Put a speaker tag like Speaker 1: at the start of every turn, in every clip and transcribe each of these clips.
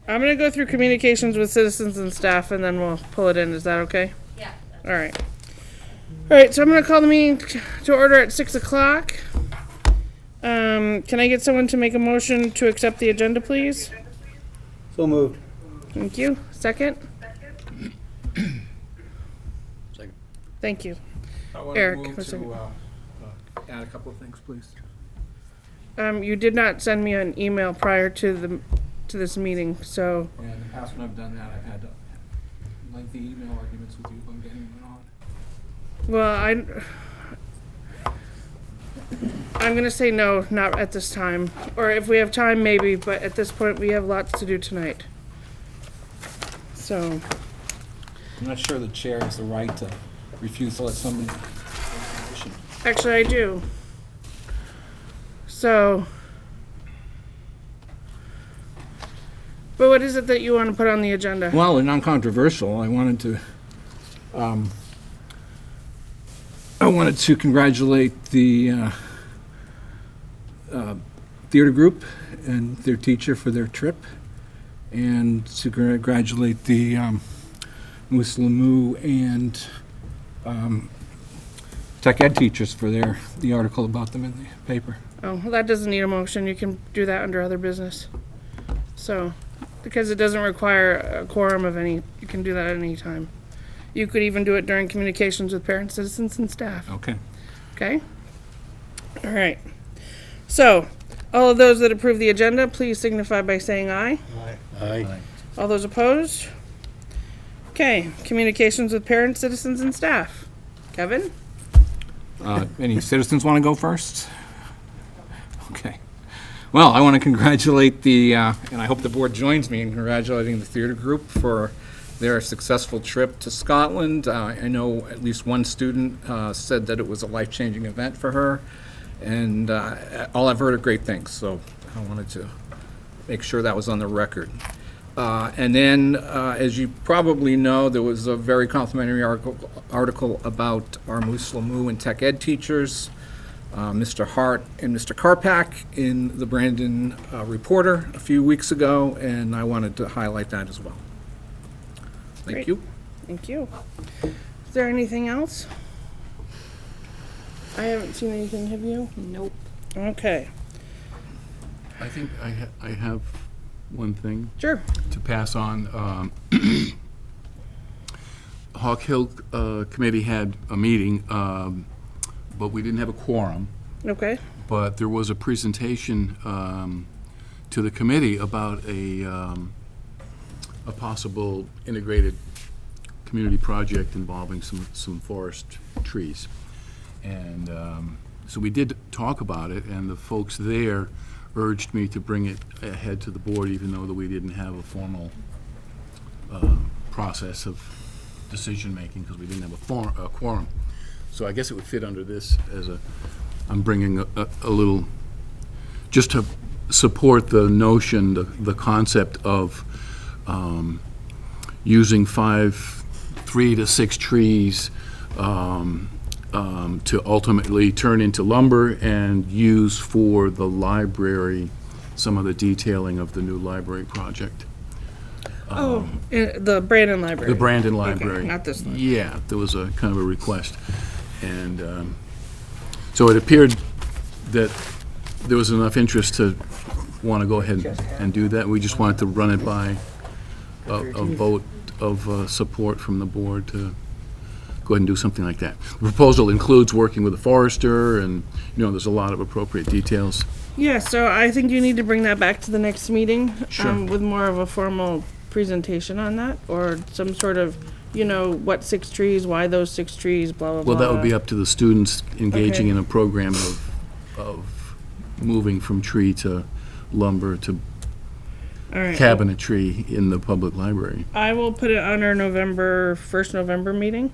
Speaker 1: I'm going to go through communications with citizens and staff, and then we'll pull it in. Is that okay?
Speaker 2: Yeah.
Speaker 1: All right. All right, so I'm going to call the meeting to order at 6 o'clock. Can I get someone to make a motion to accept the agenda, please?
Speaker 3: So moved.
Speaker 1: Thank you. Second?
Speaker 3: Second.
Speaker 1: Thank you.
Speaker 4: I want to
Speaker 1: Eric,
Speaker 4: move
Speaker 1: what's
Speaker 4: to add a couple of things, please.
Speaker 1: You did not send me an email prior to this meeting, so
Speaker 4: And in the past when I've done that, I've had lengthy email arguments with you on getting it on.
Speaker 1: well, I'm gonna say no, not at this time. Or if we have time, maybe, but at this point, we have lots to do tonight. So,
Speaker 4: I'm not sure the chair has the right to refuse to let somebody.
Speaker 1: actually, I do. So, but what is it that you want to put on the agenda?
Speaker 4: Well, they're non-controversial. I wanted to congratulate the theater group and their teacher for their trip, and to congratulate the Muslimu and tech ed teachers for the article about them in the paper.
Speaker 1: Oh, well, that doesn't need a motion. You can do that under other business. So, because it doesn't require a quorum of any, you can do that at any time. You could even do it during communications with parents, citizens, and staff.
Speaker 4: Okay.
Speaker 1: Okay? All right. So, all of those that approve the agenda, please signify by saying aye.
Speaker 3: Aye.
Speaker 1: All those opposed? Okay, communications with parents, citizens, and staff. Kevin?
Speaker 4: Any citizens want to go first? Okay. Well, I want to congratulate and I hope the board joins me in congratulating the theater group for their successful trip to Scotland. I know at least one student said that it was a life-changing event for her, and all I've heard are great things, so I wanted to make sure that was on the record. And then, as you probably know, there was a very complimentary article about our Muslimu and tech ed teachers, Mr. Hart and Mr. Karpak, in the Brandon Reporter a few weeks ago, and I wanted to highlight that as well. Thank
Speaker 1: Great.
Speaker 4: you.
Speaker 1: Thank you. Is there anything else? I haven't seen anything, have you?
Speaker 2: Nope.
Speaker 1: Okay.
Speaker 5: I think I have one thing
Speaker 1: Sure.
Speaker 5: to pass on. Hawk Hill Committee had a meeting, but we didn't have a quorum.
Speaker 1: Okay.
Speaker 5: But there was a presentation to the committee about a possible integrated community project involving some forest trees. And so we did talk about it, and the folks there urged me to bring it ahead to the board, even though that we didn't have a formal process of decision-making, because we didn't have a quorum. So I guess it would fit under this as I'm bringing a little, just to support the notion, the concept of using 3 to 6 trees to ultimately turn into lumber and use for the library some of the detailing of the new library project.
Speaker 1: The Brandon Library.
Speaker 5: The Brandon Library.
Speaker 1: Okay, not this one.
Speaker 5: Yeah, there was a kind of a request. And so it appeared that there was enough interest to want to go ahead and do that. We just wanted to run it by a vote of support from the board to go ahead and do something like that. The proposal includes working with a forester, and, there's a lot of appropriate details.
Speaker 1: Yeah, so I think you need to bring that back to the next meeting.
Speaker 5: Sure.
Speaker 1: With more of a formal presentation on that, or some sort of, what 6 trees, why those 6 trees, blah, blah, blah.
Speaker 5: Well, that would be up to the students engaging
Speaker 1: Okay.
Speaker 5: in a program of moving from tree to lumber to
Speaker 1: All right.
Speaker 5: cabinetry in the public library.
Speaker 1: I will put it on our first November meeting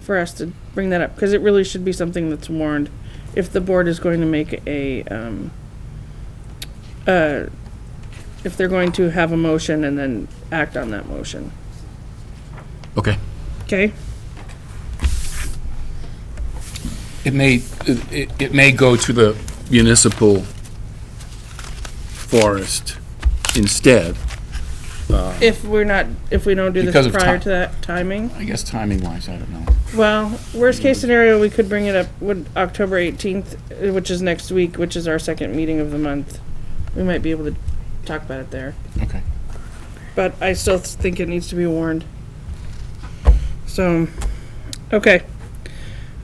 Speaker 1: for us to bring that up, because it really should be something that's warned if the board is going to make if they're going to have a motion and then act on that motion.
Speaker 5: Okay.
Speaker 1: Okay?
Speaker 5: It may go to the municipal forest instead,
Speaker 1: If we don't do
Speaker 5: Because
Speaker 1: this
Speaker 5: of
Speaker 1: prior
Speaker 5: ti-
Speaker 1: to that timing.
Speaker 5: I guess timing-wise, I don't know.
Speaker 1: Well, worst case scenario, we could bring it up with October 18th, which is next week, which is our second meeting of the month. We might be able to talk about it there.
Speaker 5: Okay.
Speaker 1: But I still think it needs to be warned. So, okay.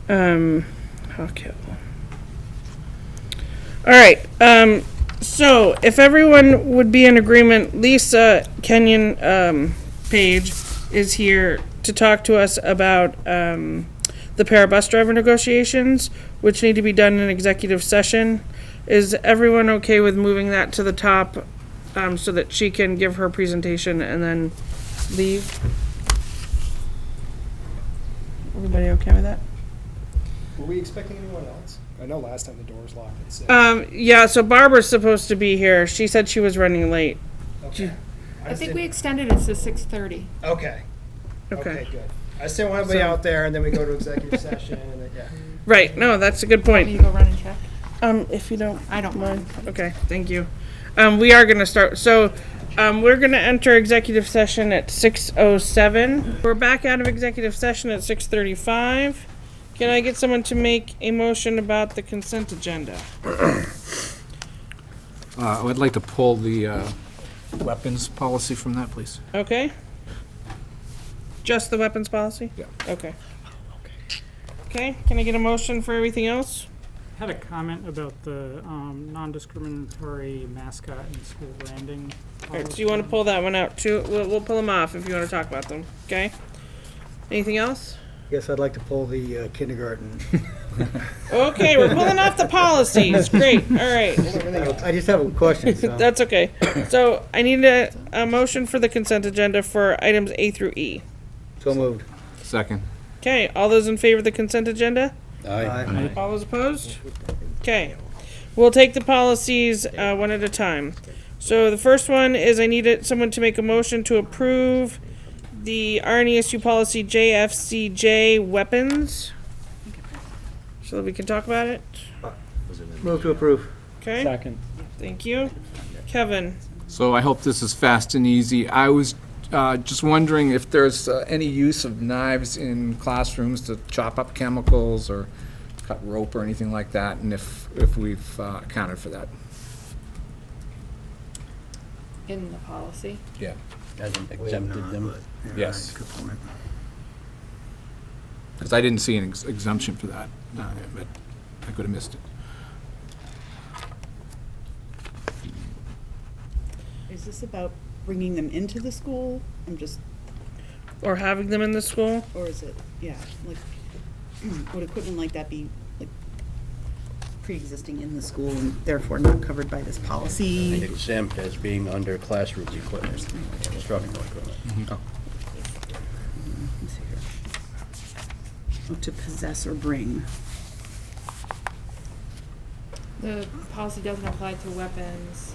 Speaker 1: Okay. All right. So if everyone would be in agreement, Lisa Kenyon Page is here to talk to us about the Paribus driver negotiations, which need to be done in executive session. Is everyone okay with moving that to the top so that she can give her presentation and then leave? Everybody okay with that?
Speaker 2: Were we expecting anyone else? I know last time the door was locked at 6.
Speaker 1: Yeah, so Barbara's supposed to be here. She said she was running late.
Speaker 2: Okay.
Speaker 6: I think we extended it to 6:30.
Speaker 2: Okay.
Speaker 1: Okay.
Speaker 2: Okay, good. I just didn't want to be out there and then we go to executive session and then, yeah.
Speaker 1: Right, no, that's a good
Speaker 6: Want me
Speaker 1: point.
Speaker 6: to go run and check?
Speaker 1: If you don't
Speaker 6: I don't mind.
Speaker 1: Okay, thank you. We are gonna start, so, we're gonna enter executive session at 6:07. We're back out of executive session at 6:35. Can I get someone to make a motion about the consent agenda?
Speaker 4: I would like to pull the weapons policy from that, please.
Speaker 1: Okay? Just the weapons policy?
Speaker 4: Yeah.
Speaker 1: Okay. Okay, can I get a motion for everything else?
Speaker 7: I had a comment about the non-discriminatory mascot and school branding.
Speaker 1: Alright, so you wanna pull that one out too? We'll pull them off if you wanna talk about them, okay? Anything else?
Speaker 3: Guess I'd like to pull the kindergarten.
Speaker 1: Okay, we're pulling off the policies. Great. All right.
Speaker 3: I just have a question, so.
Speaker 1: That's okay. So I need a motion for the consent agenda for items A through E.
Speaker 3: So moved.
Speaker 4: Second.
Speaker 1: Okay, all those in favor of the consent agenda?
Speaker 3: Aye.
Speaker 1: All those opposed? Okay. We'll take the policies one at a time. So the first one is I need someone to make a motion to approve the RNESU policy JFCJ weapons. So that we can talk about it.
Speaker 3: Move to approve.
Speaker 1: Okay?
Speaker 7: Second.
Speaker 1: Thank you. Kevin?
Speaker 4: So I hope this is fast and easy. I was just wondering if there's any use of knives in classrooms to chop up chemicals or cut rope or anything like that, and if we've accounted for that.
Speaker 6: In the policy.
Speaker 4: Yeah.
Speaker 3: Hasn't
Speaker 4: exempted them. Yes.
Speaker 3: Good point.
Speaker 4: Because I didn't see an exemption for that, but I could have missed it.
Speaker 8: Is this about bringing them into the school?
Speaker 1: Or having them in the school?
Speaker 8: Or is it, yeah, like, would equipment like that be, like, pre-existing in the school and therefore not covered by this policy?
Speaker 3: Exempt as being under classroom equipment, instructional equipment.
Speaker 8: Let me see here. Oh, to possess or bring.
Speaker 6: The policy doesn't apply to weapons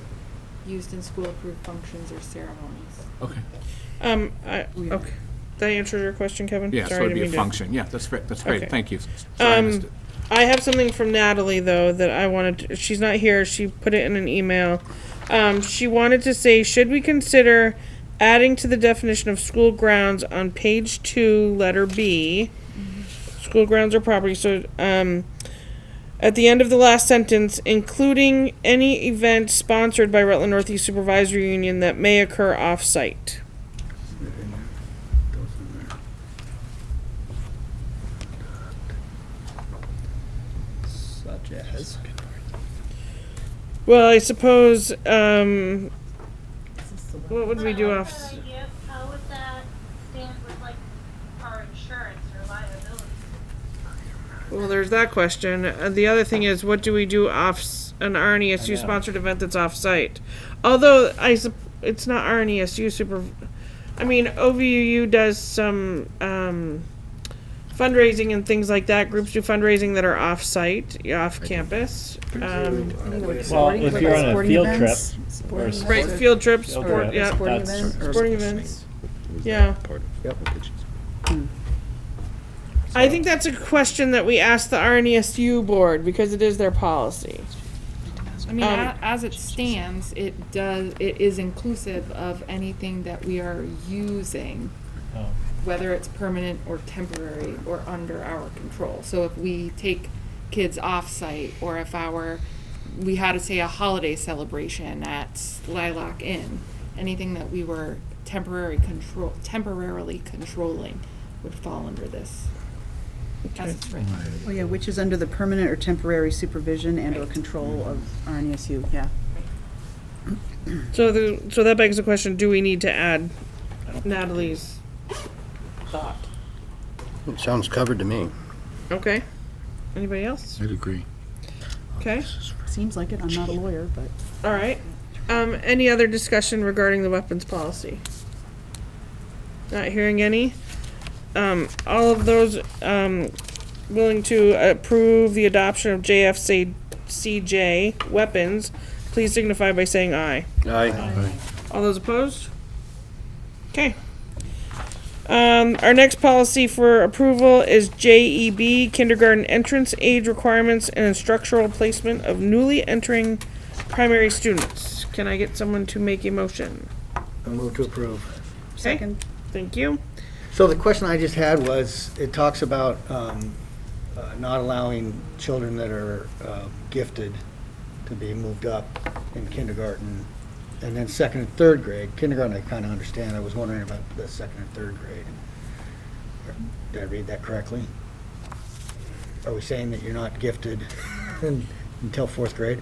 Speaker 6: used in school-approved functions or ceremonies.
Speaker 4: Okay.
Speaker 1: Okay. Did I answer your question, Kevin?
Speaker 4: Yeah, so
Speaker 1: Sorry, I
Speaker 4: it'd be a
Speaker 1: didn't mean to-
Speaker 4: function. Yeah, that's great. That's great.
Speaker 1: Okay.
Speaker 4: Thank you. Sorry, I missed it.
Speaker 1: I have something from Natalie, though, that I wanted to, she's not here, she put it in an email. She wanted to say, should we consider adding to the definition of school grounds on page 2, letter B, school grounds or property, so, at the end of the last sentence, including any event sponsored by Rutland Northeast Supervisory Union that may occur off-site.
Speaker 2: Such as.
Speaker 1: Well, I suppose, what would we do off?
Speaker 9: How would that stand with like our insurance or liability?
Speaker 1: Well, there's that question. The other thing is, what do we do off an RNESU sponsored event that's off-site? Although it's not RNESU I mean, OVUU does some fundraising and things like that. Groups do fundraising that are off-site, off campus.
Speaker 8: Well,
Speaker 7: if you're on a field trip,
Speaker 1: Right, field trips,
Speaker 7: Field
Speaker 1: sport,
Speaker 7: trip,
Speaker 1: yeah,
Speaker 8: sporting
Speaker 7: that's-
Speaker 8: events. or-
Speaker 1: sporting events. Yeah. I think that's a question that we ask the RNESU board because it is their policy.
Speaker 6: I mean,
Speaker 1: Um,
Speaker 6: as it stands, it is inclusive of anything that we are using, whether it's permanent or temporary or under our control. So if we take kids off-site, or if we had to say a holiday celebration at Lilac Inn, anything that we were temporarily controlling would fall under this. As it's written.
Speaker 8: Oh, yeah, which is under the permanent or temporary supervision and or control of RNSU, yeah.
Speaker 1: So that begs the question, do we need to add Natalie's thought?
Speaker 3: It sounds covered to me.
Speaker 1: Okay. Anybody else?
Speaker 5: I'd agree.
Speaker 1: Okay.
Speaker 8: Seems like it, I'm not a lawyer, but.
Speaker 1: All right. Any other discussion regarding the weapons policy? Not hearing any. All of those willing to approve the adoption of JFCJ weapons, please signify by saying aye.
Speaker 3: Aye.
Speaker 1: All those opposed? Okay. Our next policy for approval is JEB, kindergarten entrance age requirements and instructional placement of newly entering primary students. Can I get someone to make a motion?
Speaker 10: I move to approve.
Speaker 1: Okay.
Speaker 8: Second.
Speaker 1: Thank you.
Speaker 10: So the question I just had was, it talks about not allowing children that are gifted to be moved up in kindergarten, and then second and third grade. Kindergarten I kind of understand. I was wondering about the second and third grade. Did I read that correctly? Are we saying that you're not gifted until fourth grade?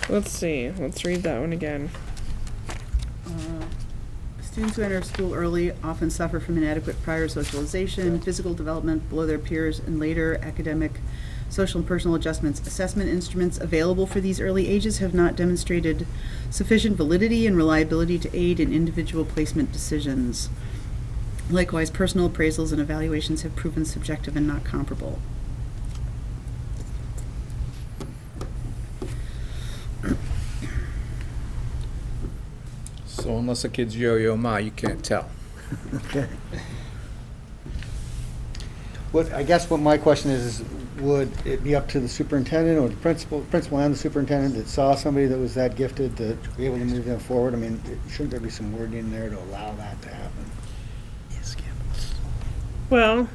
Speaker 1: Let's see. Let's read that one again.
Speaker 8: Students who enter school early often suffer from inadequate prior socialization, physical development below their peers, and later academic, social, and personal adjustments. Assessment instruments available for these early ages have not demonstrated sufficient validity and reliability to aid in individual placement decisions. Likewise, personal appraisals and evaluations have proven subjective and not comparable.
Speaker 4: So unless a kid's yo-yo ma, you can't tell.
Speaker 10: Okay. I guess what my question is would it be up to the superintendent or the principal and the superintendent that saw somebody that was that gifted to be able to move them forward? I mean, shouldn't there be some wording in there to allow that to happen?
Speaker 1: Well,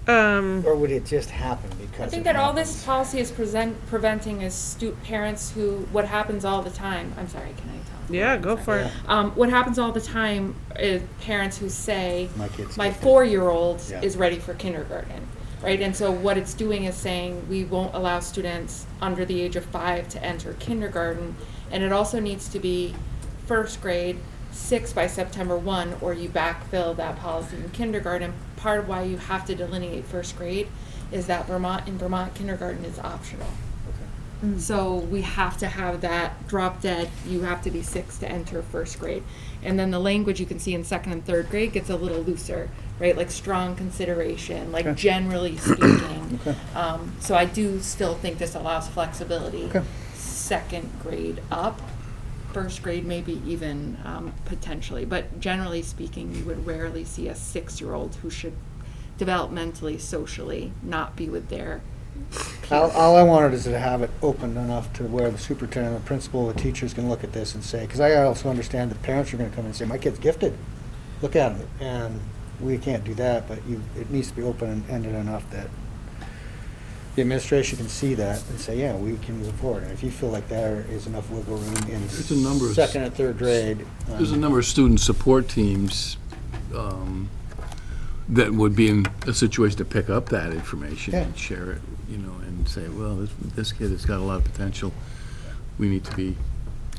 Speaker 10: Or would it just happen because
Speaker 6: I think
Speaker 10: it
Speaker 6: that all
Speaker 10: happens?
Speaker 6: this policy is preventing is parents who, what happens all the time, I'm sorry, can I tell?
Speaker 1: yeah, go for it.
Speaker 6: What happens all the time is parents who say,
Speaker 10: My kid's
Speaker 6: my
Speaker 10: gifted."
Speaker 6: 4-year-old
Speaker 10: Yeah.
Speaker 6: is ready for kindergarten, right? And so what it's doing is saying we won't allow students under the age of 5 to enter kindergarten, and it also needs to be first grade, 6 by September 1, or you backfill that policy in kindergarten. Part of why you have to delineate first grade is that in Vermont, kindergarten is optional. So we have to have that drop dead, you have to be 6 to enter first grade. And then the language you can see in second and third grade gets a little looser, right? Like strong consideration, like generally speaking. So I do still think this allows flexibility. Second grade up, first grade maybe even potentially. But generally speaking, you would rarely see a 6-year-old who should developmentally, socially not be with their
Speaker 10: All I wanted is to have it open enough to where the superintendent, the principal, the teachers can look at this and say, because I also understand that parents are going to come and say, my kid's gifted, look at him. And we can't do that, but it needs to be open-ended enough that the administration can see that and say, yeah, we can move forward. And if you feel like there is enough wiggle room in
Speaker 5: There's a number of
Speaker 10: second and third grade.
Speaker 5: There's a number of student support teams that would be in a situation to pick up that information
Speaker 10: Yeah.
Speaker 5: and share it, and say, well, this kid has got a lot of potential. We need to be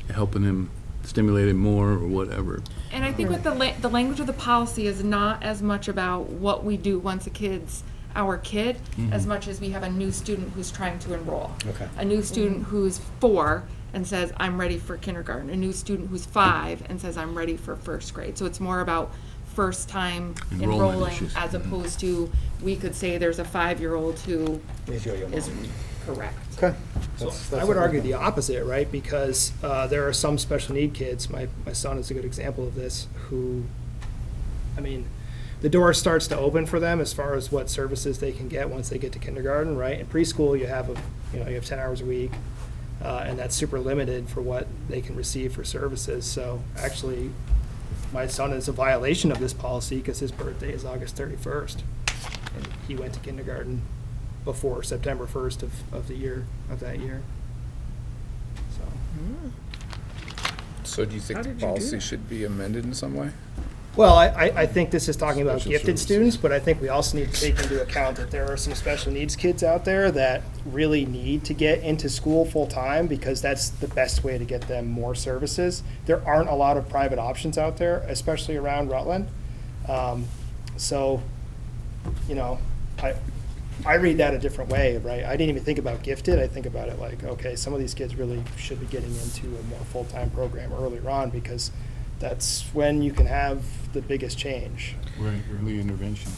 Speaker 5: helping him, stimulate him more, or whatever.
Speaker 6: And I think with the language of the policy is not as much about what we do once a kid's our kid, as much as we have a new student who's trying to enroll.
Speaker 10: Okay.
Speaker 6: A new student who's 4 and says, I'm ready for kindergarten. A new student who's 5 and says, I'm ready for first grade. So it's more about first time
Speaker 5: Enrollment
Speaker 6: enrolling
Speaker 5: issues.
Speaker 6: as opposed to, we could say there's a 5-year-old who
Speaker 10: Is yo-yo
Speaker 6: is
Speaker 10: mom.
Speaker 6: correct.
Speaker 10: Okay.
Speaker 2: I would argue the opposite, right? Because there are some special need kids, my son is a good example of this, who, I mean, the door starts to open for them as far as what services they can get once they get to kindergarten, right? In preschool, you have you have 10 hours a week, and that's super limited for what they can receive for services. So actually, my son is a violation of this policy because his birthday is August 31st, and he went to kindergarten before September 1st of that year. So.
Speaker 4: So do you
Speaker 1: How
Speaker 4: think the
Speaker 1: did you do
Speaker 4: policy
Speaker 1: that?
Speaker 4: should be amended in some way?
Speaker 2: Well, I think this is talking about
Speaker 5: Special
Speaker 2: gifted
Speaker 5: services.
Speaker 2: students, but I think we also need to take into account that there are some special needs kids out there that really need to get into school full-time because that's the best way to get them more services. There aren't a lot of private options out there, especially around Rutland. So, I read that a different way, right? I didn't even think about gifted. I think about it like, okay, some of these kids really should be getting into a more full-time program earlier on because that's when you can have the biggest change.
Speaker 5: Right, early intervention.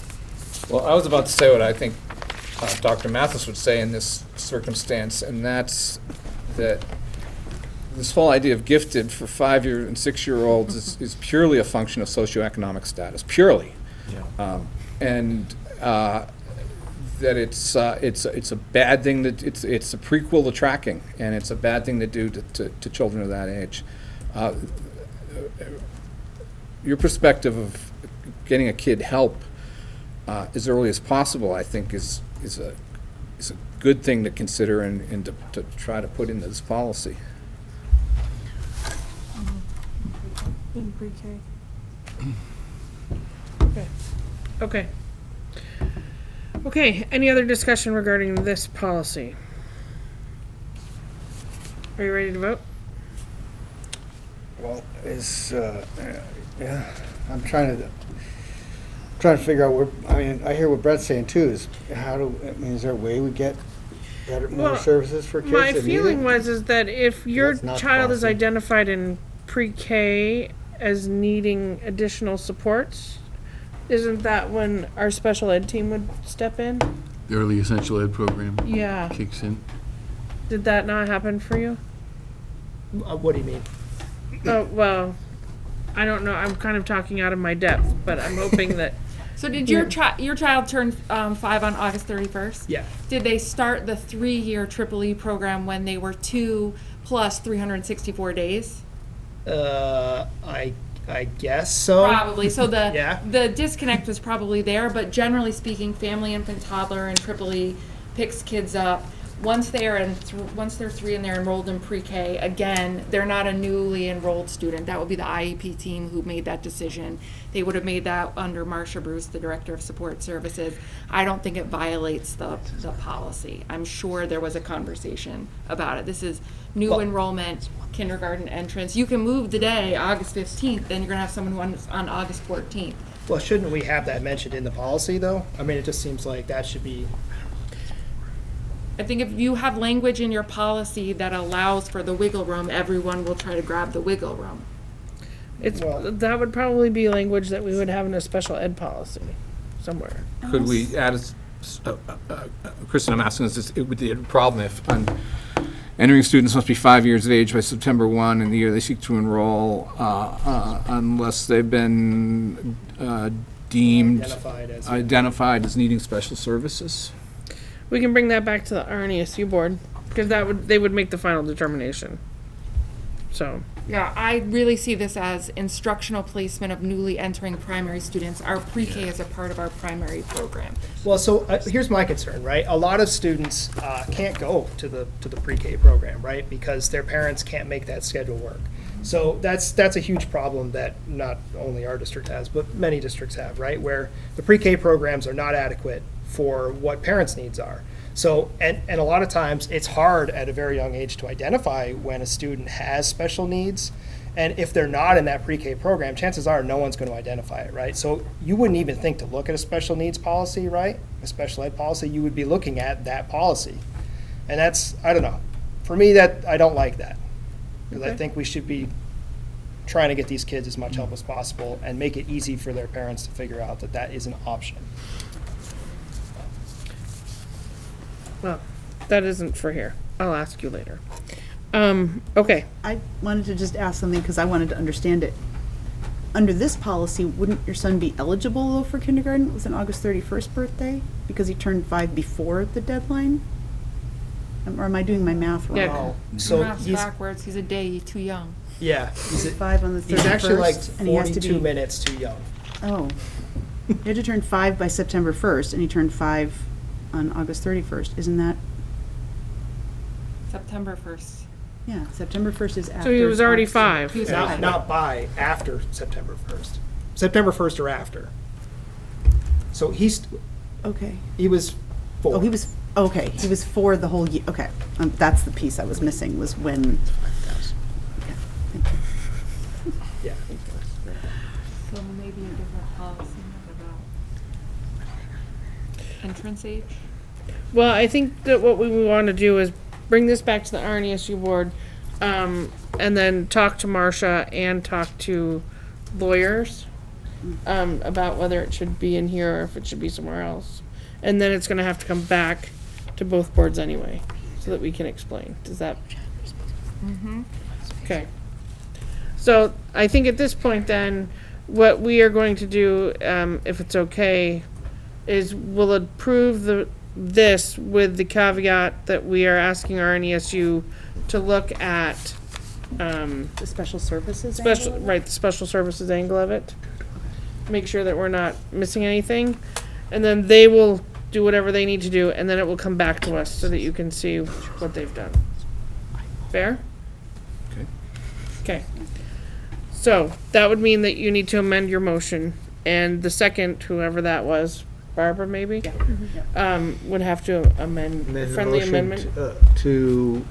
Speaker 4: Well, I was about to say what I think Dr. Mathis would say in this circumstance, and that's that this whole idea of gifted for 5-year and 6-year-olds is purely a function of socioeconomic status, purely. And that it's a bad thing that it's a prequel to tracking, and it's a bad thing to do to children of that age. Your perspective of getting a kid help as early as possible, I think, is a good thing to consider and to try to put into this policy.
Speaker 6: In pre-K.
Speaker 1: Okay. Okay, any other discussion regarding this policy? Are you ready to vote?
Speaker 10: Well, I'm trying to figure out I hear what Brett's saying too, is is there a way we get more
Speaker 1: Well,
Speaker 10: services for kids
Speaker 1: My
Speaker 10: that need
Speaker 1: feeling
Speaker 10: it?
Speaker 1: was that if your
Speaker 10: That's not
Speaker 1: child is
Speaker 10: possible.
Speaker 1: identified in pre-K as needing additional supports, isn't that when our special ed team would step in?
Speaker 5: The early essential ed program
Speaker 1: Yeah.
Speaker 5: kicks in.
Speaker 1: Did that not happen for you?
Speaker 2: What do you mean?
Speaker 1: Oh, well, I don't know. I'm kind of talking out of my depth, but I'm hoping that,
Speaker 6: So did your child turn 5 on August 31st?
Speaker 2: Yeah.
Speaker 6: Did they start the 3-year Triple E program when they were 2 plus 364 days?
Speaker 2: I guess so.
Speaker 6: Probably. So
Speaker 2: Yeah.
Speaker 6: the disconnect was probably there, but generally speaking, Family Infant Toddler and Triple E picks kids up. Once they're 3 and they're enrolled in pre-K, again, they're not a newly enrolled student. That would be the IEP team who made that decision. They would have made that under Marsha Bruce, the Director of Support Services. I don't think it violates the policy. I'm sure there was a conversation about it. This is new
Speaker 2: Well-
Speaker 6: enrollment, kindergarten entrance. You can move the day, August 15th, then you're gonna have someone on August 14th.
Speaker 2: Well, shouldn't we have that mentioned in the policy, though? I mean, it just seems like that should be.
Speaker 6: I think if you have language in your policy that allows for the wiggle room, everyone will try to grab the wiggle room.
Speaker 2: Well-
Speaker 1: that would probably be language that we would have in a special ed policy somewhere.
Speaker 4: Could we add, Kristen, I'm asking this, it would be a problem if entering students must be 5 years of age by September 1 in the year they seek to enroll, unless they've been deemed identified as needing special services?
Speaker 1: We can bring that back to the RNESU board, because they would make the final determination. So,
Speaker 6: Yeah, I really see this as instructional placement of newly entering primary students. Our pre-K is a part of our primary program.
Speaker 2: Well, so here's my concern, right? A lot of students can't go to the pre-K program, right? Because their parents can't make that schedule work. So that's a huge problem that not only our district has, but many districts have, right? Where the pre-K programs are not adequate for what parents' needs are. So, and a lot of times it's hard at a very young age to identify when a student has special needs. And if they're not in that pre-K program, chances are no one's going to identify it, right? So you wouldn't even think to look at a special needs policy, right? A special ed policy, you would be looking at that policy. And that's, I don't know. For me, that I don't like that. Because I think we should be trying to get these kids as much help as possible and make it easy for their parents to figure out that that is an option.
Speaker 1: well, that isn't for here. I'll ask you later. Okay.
Speaker 8: I wanted to just ask something because I wanted to understand it. under this policy, wouldn't your son be eligible though for kindergarten with an August 31st birthday? Because he turned 5 before the deadline? Or am I doing my math wrong?
Speaker 1: Yeah.
Speaker 2: Oh, so
Speaker 6: Math's
Speaker 2: he's,
Speaker 6: backwards, he's a day too young.
Speaker 2: yeah,
Speaker 8: He's 5 on the 31st.
Speaker 2: he's actually like
Speaker 8: and he has to
Speaker 2: 42
Speaker 8: be-
Speaker 2: minutes too young.
Speaker 8: Oh. He had to turn 5 by September 1st, and he turned 5 on August 31st. Isn't that,
Speaker 6: September 1st.
Speaker 8: yeah, September 1st is after.
Speaker 1: So he was already
Speaker 8: August.
Speaker 1: 5.
Speaker 6: He was
Speaker 2: Not,
Speaker 6: five.
Speaker 2: not by, after September 1st. September 1st or after. So
Speaker 8: Okay.
Speaker 2: he was 4.
Speaker 8: Oh, he was, okay, he was 4 the whole year, okay. That's the piece I was missing, was when. Okay, thank you.
Speaker 2: Yeah.
Speaker 6: So maybe a different policy about entrance age?
Speaker 1: Well, I think that what we want to do is bring this back to the RNESU board, and then talk to Marcia and talk to lawyers, about whether it should be in here or if it should be somewhere else. And then it's gonna have to come back to both boards anyway, so that we can explain. Does that? Okay. So I think at this point then, what we are going to do, if it's okay, is we'll approve this with the caveat that we are asking our NESU to look at,
Speaker 8: The special services angle?
Speaker 1: the special services angle of it. Make sure that we're not missing anything. And then they will do whatever they need to do, and then it will come back to us so that you can see what they've done. Fair?
Speaker 4: Okay.
Speaker 1: Okay. So, that would mean that you need to amend your motion, and the second, whoever that was, Barbara maybe? Would have to amend,
Speaker 10: And then the
Speaker 1: friendly
Speaker 10: motion
Speaker 1: amendment.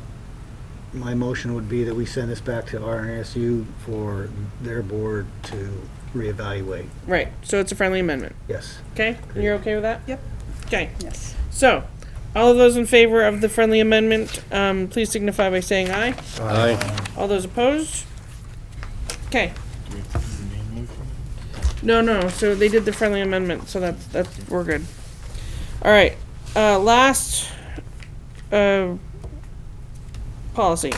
Speaker 10: My motion would be that we send this back to RNSU for their board to reevaluate.
Speaker 1: Right, so it's a friendly amendment,
Speaker 10: Yes.
Speaker 1: okay? And you're okay with that?
Speaker 8: Yep.
Speaker 1: Okay,
Speaker 8: Yes.
Speaker 1: so, all of those in favor of the friendly amendment, please signify by saying aye.
Speaker 3: Aye.
Speaker 1: All those opposed? Okay. No, so they did the friendly amendment, so that's, we're good. All right, last, policy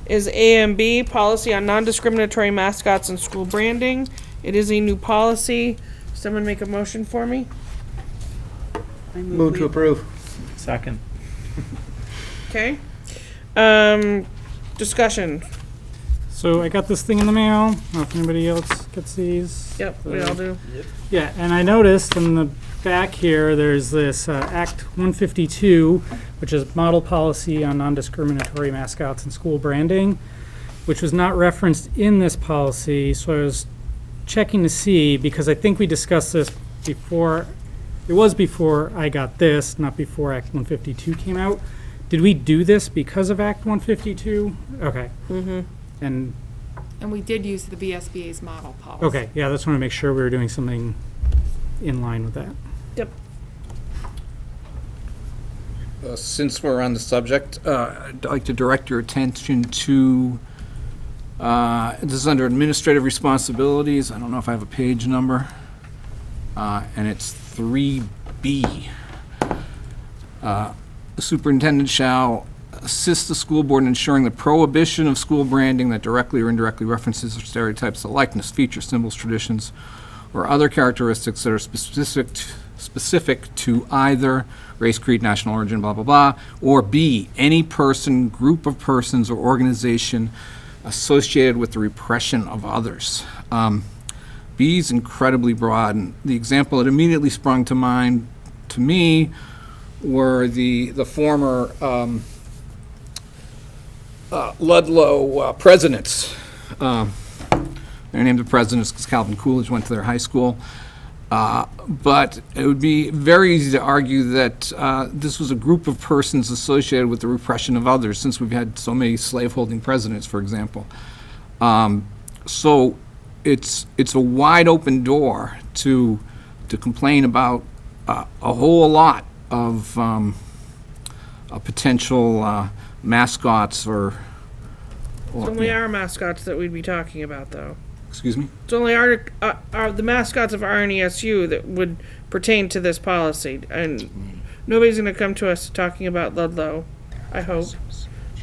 Speaker 1: is AMB, policy on non-discriminatory mascots and school branding. It is a new policy. Someone make a motion for me?
Speaker 8: I
Speaker 10: Move to
Speaker 8: we-
Speaker 10: approve.
Speaker 3: Second.
Speaker 1: Okay. Discussion.
Speaker 7: So I got this thing in the mail. I don't know if anybody else gets these.
Speaker 1: Yep, we all do.
Speaker 7: Yeah, and I noticed in the back here, there's this Act 152, which is Model Policy on Non-Discriminatory Mascots and School Branding, which was not referenced in this policy. So I was checking to see, because I think we discussed this before. It was before I got this, not before Act 152 came out. Did we do this because of Act 152? Okay.
Speaker 1: Mm-hmm.
Speaker 7: And,
Speaker 6: And we did use the VSBA's model policy.
Speaker 7: okay, yeah, I just want to make sure we were doing something in line with that.
Speaker 1: Yep.
Speaker 4: Since we're on the subject, I'd like to direct your attention to, this is under administrative responsibilities. I don't know if I have a page number. And it's 3B. The superintendent shall assist the school board in ensuring the prohibition of school branding that directly or indirectly references or stereotypes the likeness, features, symbols, traditions, or other characteristics that are specific to either race, creed, national origin, blah, blah, blah, or B, any person, group of persons, or organization associated with the repression of others. B is incredibly broad, and the example that immediately sprung to mind to me were the former Ludlow presidents. They're named the presidents because Calvin Coolidge went to their high school. But it would be very easy to argue that this was a group of persons associated with the repression of others, since we've had so many slaveholding presidents, for example. So it's a wide open door to complain about a whole lot of potential mascots or
Speaker 1: It's only our mascots that we'd be talking about, though.
Speaker 4: excuse me?
Speaker 1: It's only the mascots of RNESU that would pertain to this policy, and nobody's going to come to us talking about Ludlow, I hope.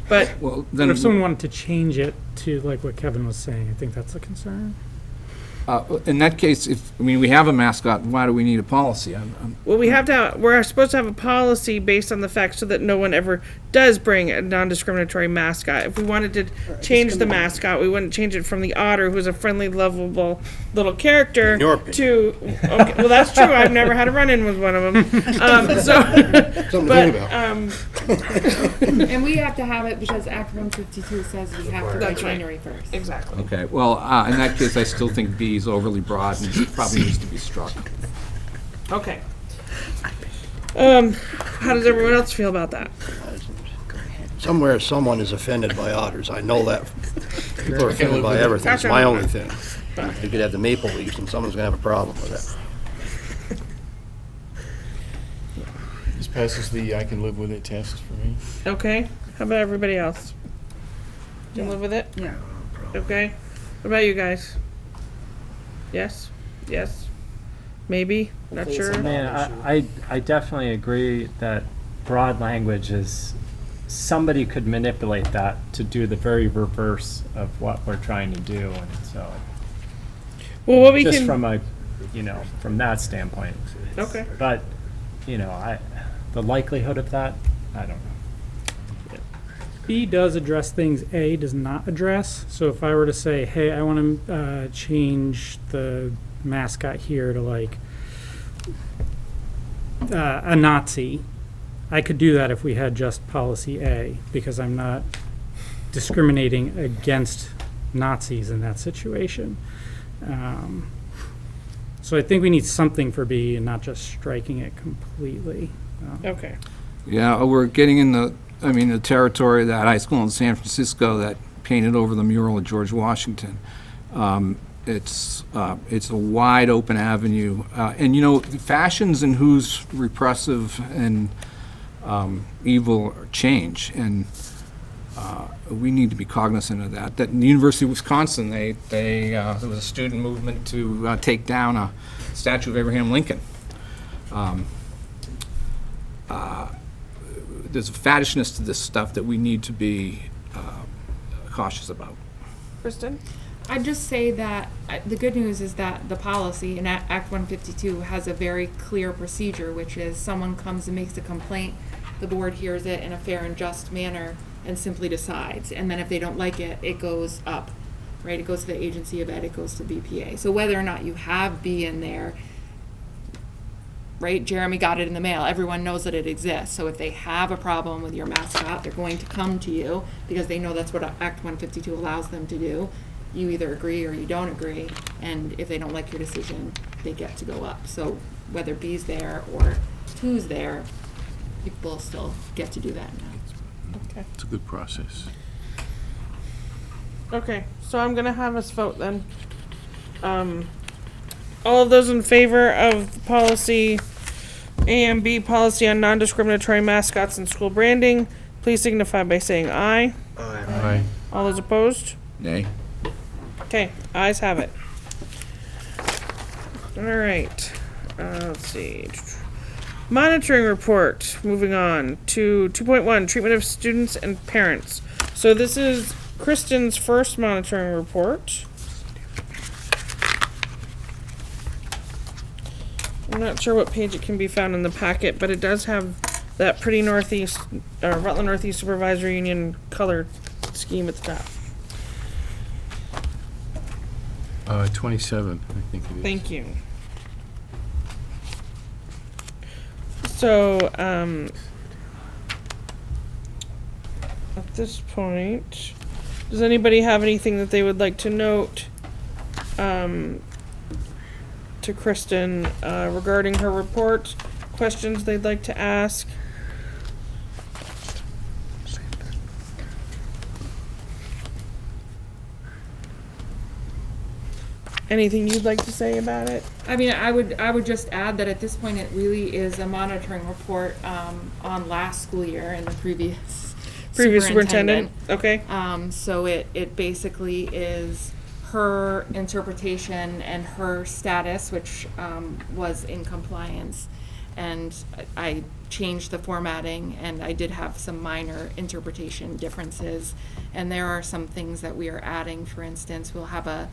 Speaker 1: But
Speaker 4: Well,
Speaker 7: But
Speaker 4: then
Speaker 7: if someone wanted to change it to like what Kevin was saying, I think that's a concern.
Speaker 4: In that case, we have a mascot, why do we need a policy?
Speaker 1: Well, we're supposed to have a policy based on the fact so that no one ever does bring a non-discriminatory mascot. If we wanted to change the mascot, we wouldn't change it from the Otter, who's a friendly, lovable little character,
Speaker 3: In your opinion.
Speaker 1: to, okay, well, that's true, I've never had a run-in with one of them.
Speaker 3: Something to think about.
Speaker 6: And we have to have it because Act 152 says we have to by
Speaker 1: That's right.
Speaker 6: January 1st.
Speaker 1: Exactly.
Speaker 4: Okay, well, in that case, I still think B is overly broad and probably needs to be struck.
Speaker 1: Okay. How does everyone else feel about that?
Speaker 3: Somewhere, someone is offended by otters. I know that. People are offended by everything. It's my only thing. You could have the maple leaves, and someone's gonna have a problem with that.
Speaker 5: This passes the I can live with it test for me.
Speaker 1: Okay, how about everybody else? You can live with it?
Speaker 8: Yeah.
Speaker 1: Okay. What about you guys? Yes? Yes? Maybe? Not sure?
Speaker 11: I mean, I definitely agree that broad language is, somebody could manipulate that to do the very reverse of what we're trying to do, and so,
Speaker 1: Well, what we
Speaker 11: just
Speaker 1: can.
Speaker 11: from a, from that standpoint.
Speaker 1: Okay.
Speaker 11: But, the likelihood of that, I don't know.
Speaker 7: B does address things A does not address. So if I were to say, hey, I want to change the mascot here to like a Nazi, I could do that if we had just policy A, because I'm not discriminating against Nazis in that situation. So I think we need something for B and not just striking it completely.
Speaker 1: Okay.
Speaker 4: Yeah, we're getting in the territory of that high school in San Francisco that painted over the mural of George Washington. It's a wide open avenue. And fashions and who's repressive and evil change. And we need to be cognizant of that. That in the University of Wisconsin, there was a student movement to take down a statue of Abraham Lincoln. There's a faddishness to this stuff that we need to be cautious about.
Speaker 1: Kristen?
Speaker 6: I'd just say that the good news is that the policy in Act 152 has a very clear procedure, which is someone comes and makes a complaint, the board hears it in a fair and just manner and simply decides. And then if they don't like it, it goes up, right? It goes to the agency of ed, it goes to BPA. So whether or not you have B in there, right? Jeremy got it in the mail. Everyone knows that it exists. So if they have a problem with your mascot, they're going to come to you because they know that's what Act 152 allows them to do. You either agree or you don't agree. And if they don't like your decision, they get to go up. So whether B's there or 2's there, people still get to do that now.
Speaker 1: Okay.
Speaker 5: It's a good process.
Speaker 1: Okay, so I'm gonna have us vote then. All of those in favor of the policy A and B policy on non-discriminatory mascots and school branding, please signify by saying aye.
Speaker 5: Aye.
Speaker 1: All those opposed?
Speaker 4: Nay.
Speaker 1: Okay, ayes have it. All right, let's see. Monitoring report, moving on to 2.1, treatment of students and parents. So this is Kristen's first monitoring report. I'm not sure what page it can be found in the packet, but it does have that pretty Rutland Northeast Supervisory Union color scheme at the top.
Speaker 5: 27, I think it is.
Speaker 1: Thank you. So, at this point, does anybody have anything that they would like to note to Kristen regarding her report? Questions they'd like to ask? Anything you'd like to say about it?
Speaker 6: I mean, I would just add that at this point, it really is a monitoring report on last school year and the previous
Speaker 1: Superintendent, okay.
Speaker 6: So it basically is her interpretation and her status, which was in compliance. And I changed the formatting, and I did have some minor interpretation differences. And there are some things that we are adding. For instance, we'll have a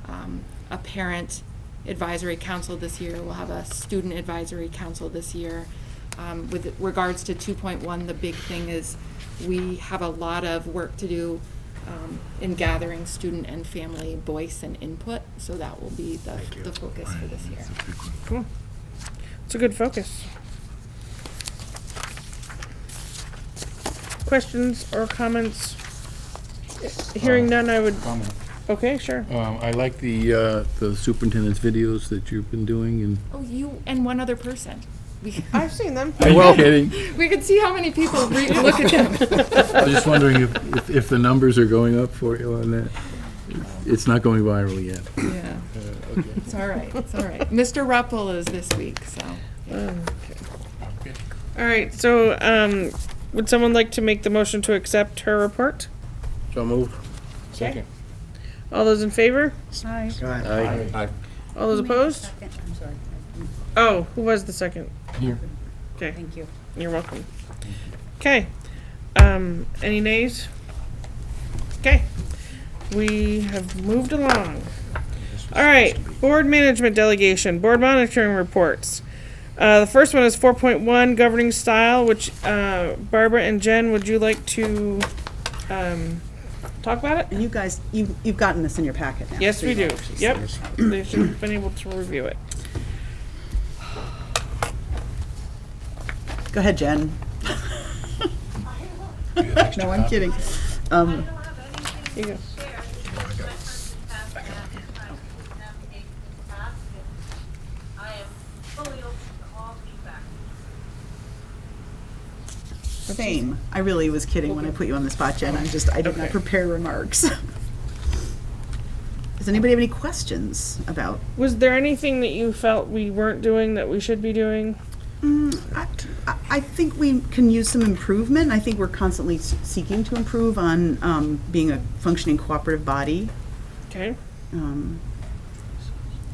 Speaker 6: a parent advisory council this year. We'll have a student advisory council this year. With regards to 2.1, the big thing is we have a lot of work to do in gathering student and family voice and input, so that will be the focus for this year.
Speaker 1: Cool. It's a good focus. Questions or comments? Hearing none, I would,
Speaker 5: Comment.
Speaker 1: okay, sure.
Speaker 5: I like the superintendent's videos that you've been doing, and
Speaker 6: Oh, you and one other person.
Speaker 1: I've seen them.
Speaker 5: are you kidding?
Speaker 6: We could see how many people look at them.
Speaker 5: I was just wondering if the numbers are going up for you on that. It's not going viral yet.
Speaker 6: Yeah. It's all right, it's all right. Mr. Ruppel is this week, so.
Speaker 1: All right, so, would someone like to make the motion to accept her report?
Speaker 3: So moved.
Speaker 1: Second. All those in favor?
Speaker 8: Aye.
Speaker 3: Aye.
Speaker 1: All those opposed?
Speaker 8: I'm sorry.
Speaker 1: Oh, who was the second?
Speaker 5: Here.
Speaker 1: Okay,
Speaker 8: Thank you.
Speaker 1: you're welcome. Okay, any nays? Okay, we have moved along. All right, board management delegation, board monitoring reports. The first one is 4.1 governing style, which, Barbara and Jen, would you like to, talk about it?
Speaker 8: And you guys, you've gotten this in your packet now.
Speaker 1: Yes,
Speaker 8: so
Speaker 1: we
Speaker 8: you know
Speaker 1: do.
Speaker 8: what she
Speaker 1: Yep,
Speaker 8: says.
Speaker 1: they should have been able to review it.
Speaker 8: Go ahead, Jen. No, I'm kidding.
Speaker 1: Here you go.
Speaker 9: I am fully open to all feedback.
Speaker 8: Same. I really was kidding when I put you on the spot, Jen. I did not
Speaker 1: Okay.
Speaker 8: prepare remarks. Does anybody have any questions about?
Speaker 1: Was there anything that you felt we weren't doing that we should be doing?
Speaker 8: I think we can use some improvement. I think we're constantly seeking to improve on being a functioning cooperative body.
Speaker 1: Okay,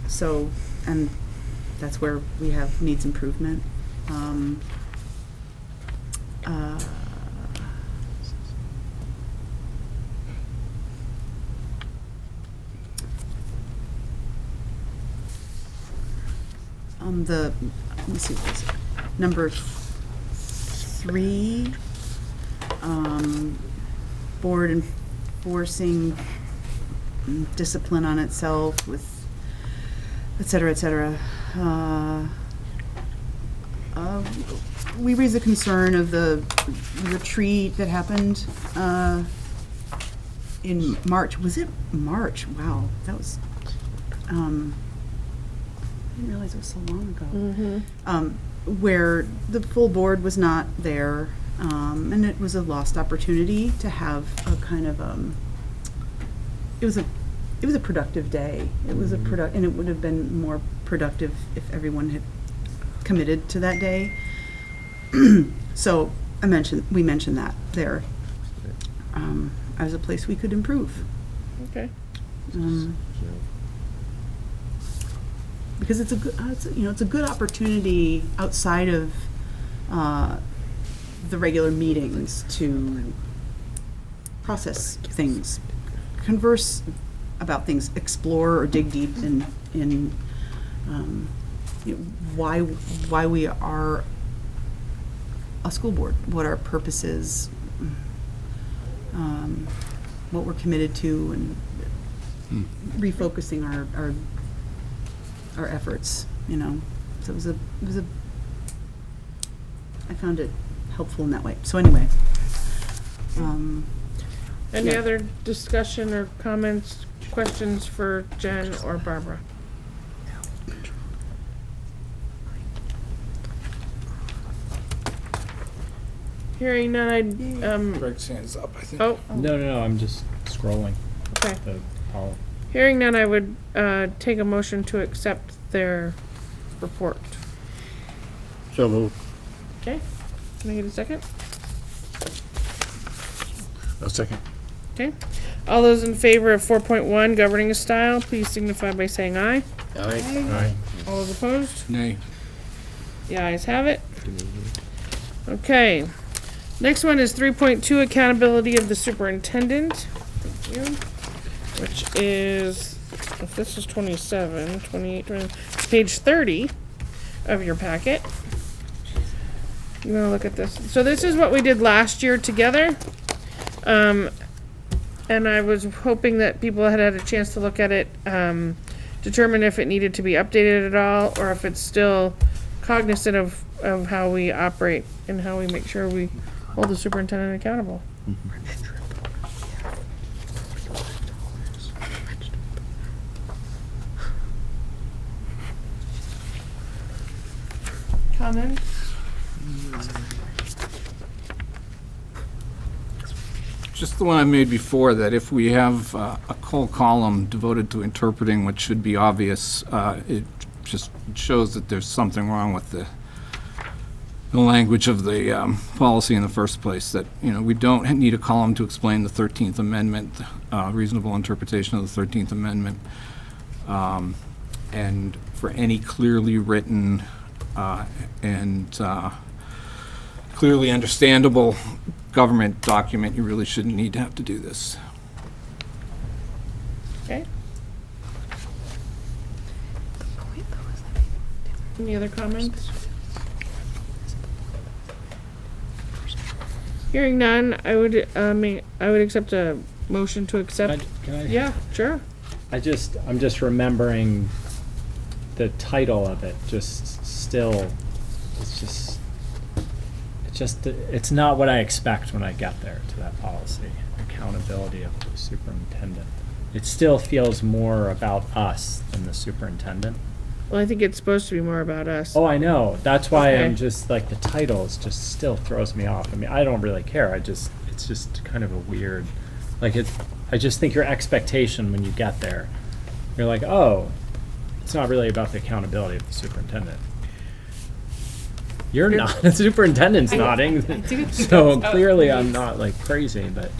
Speaker 8: So, and that's where we have needs improvement. Let me see, what is it? Number 3, board enforcing discipline on itself with et cetera, et cetera. We raised the concern of the retreat that happened in March. Was it March? Wow, that was, I didn't realize it was so long ago. Where the full board was not there, and it was a lost opportunity to have a kind of, it was a productive day. It was and it would have been more productive if everyone had committed to that day. So we mentioned that there as a place we could improve.
Speaker 1: okay.
Speaker 8: Because it's a good, it's a good opportunity outside of the regular meetings to process things, converse about things, explore or dig deep in why we are a school board, what our purpose is, what we're committed to, and refocusing our efforts, So it was a I found it helpful in that way. So anyway,
Speaker 1: Any
Speaker 8: Yeah.
Speaker 1: other discussion or comments, questions for Jen or Barbara? Hearing none, I'd,
Speaker 4: Greg's hand's up, I think.
Speaker 1: oh,
Speaker 11: No, I'm just scrolling
Speaker 1: okay.
Speaker 11: the poll.
Speaker 1: Hearing none, I would, take a motion to accept their report.
Speaker 3: So moved.
Speaker 1: Okay, can I get a second?
Speaker 5: A second.
Speaker 1: Okay, all those in favor of 4.1 governing style, please signify by saying aye.
Speaker 3: Aye.
Speaker 1: All those opposed?
Speaker 4: Nay.
Speaker 1: The ayes have it. Okay, next one is 3.2 accountability of the superintendent. Thank you. Which is if this is 27, 28, 20, page 30 of your packet. You wanna look at this? So this is what we did last year together. And I was hoping that people had had a chance to look at it, determine if it needed to be updated at all, or if it's still cognizant of how we operate and how we make sure we hold the superintendent accountable. Comment?
Speaker 4: Just the one I made before, that if we have a whole column devoted to interpreting what should be obvious, it just shows that there's something wrong with the language of the policy in the first place, that, we don't need a column to explain the 13th Amendment, reasonable interpretation of the 13th Amendment. And for any clearly written and clearly understandable government document, you really shouldn't need to have to do this.
Speaker 1: Okay. Any other comments? Hearing none, I would accept a motion to accept.
Speaker 11: Can I?
Speaker 1: Yeah, sure.
Speaker 11: I'm just remembering the title of it, it's not what I expect when I get there to that policy. Accountability of the superintendent. It still feels more about us than the superintendent.
Speaker 1: Well, I think it's supposed to be more about us.
Speaker 11: Oh, I know. That's why
Speaker 1: Okay.
Speaker 11: I'm just like, the title is just still throws me off. I mean, I don't really care. It's just kind of a weird, I just think your expectation when you get there, you're like, oh, it's not really about the accountability of the superintendent. You're not. The superintendent's nodding. So clearly I'm not crazy, but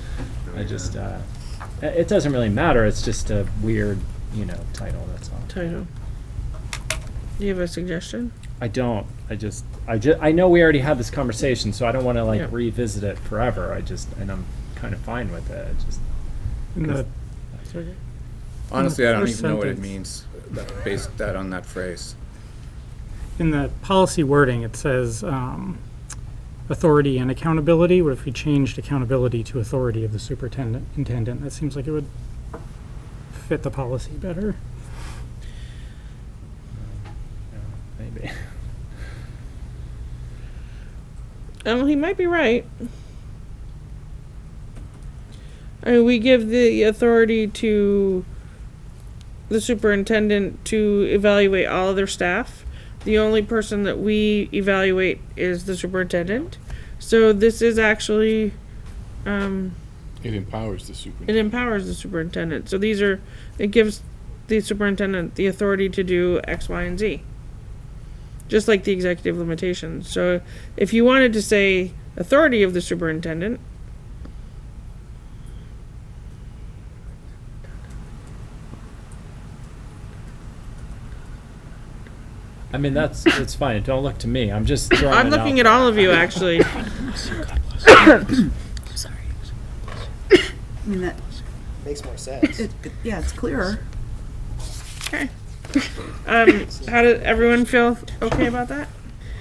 Speaker 11: I just, it doesn't really matter. It's just a weird, title, that's all.
Speaker 1: Title. Do you have a suggestion?
Speaker 11: I don't. I know we already had this conversation, so I don't want to
Speaker 1: Yeah.
Speaker 11: revisit it forever. And I'm kind of fine with it.
Speaker 7: In the-
Speaker 4: Honestly, I don't
Speaker 7: first
Speaker 4: even know what it
Speaker 7: sentence.
Speaker 4: means, based that on that phrase.
Speaker 7: In the policy wording, it says authority and accountability. What if we changed accountability to authority of the superintendent? That seems like it would fit the policy better.
Speaker 11: Maybe.
Speaker 1: He might be right. I mean, we give the authority to the superintendent to evaluate all of their staff. The only person that we evaluate is the superintendent. So this is actually,
Speaker 5: It empowers the
Speaker 1: it
Speaker 5: superintendent.
Speaker 1: empowers the superintendent. So it gives the superintendent the authority to do X, Y, and Z. Just like the executive limitations. So if you wanted to say authority of the superintendent,
Speaker 11: I mean, it's fine. Don't look to me. I'm just throwing
Speaker 1: I'm
Speaker 11: it
Speaker 1: looking
Speaker 11: out
Speaker 1: at all of you actually.
Speaker 8: I mean, that,
Speaker 2: Makes more sense.
Speaker 8: yeah, it's clearer.
Speaker 1: Okay. How does everyone feel okay about that?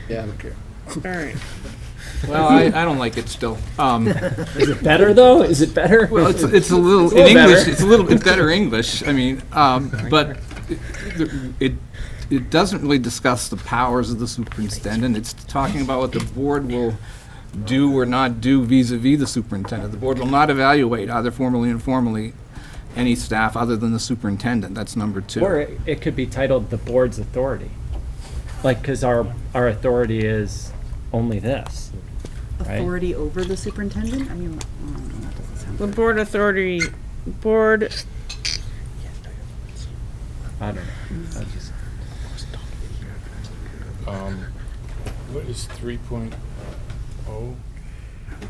Speaker 3: Yeah, I don't care.
Speaker 1: All right.
Speaker 4: Well, I don't like it still.
Speaker 11: Is it better though? Is it better?
Speaker 4: Well, it's a little,
Speaker 11: a
Speaker 4: in
Speaker 11: little
Speaker 4: English,
Speaker 11: better.
Speaker 4: it's a little bit better English. I mean, but it doesn't really discuss the powers of the superintendent. It's talking about what the board will do or not do vis-a-vis the superintendent. The board will not evaluate, either formally or informally, any staff other than the superintendent. That's number 2.
Speaker 11: Or it could be titled the board's authority. Because our authority is only this. Right.
Speaker 8: Authority over the superintendent? I mean, that doesn't sound
Speaker 1: The
Speaker 8: good.
Speaker 1: board authority, board,
Speaker 11: I don't know. I just,
Speaker 5: What is 3.0?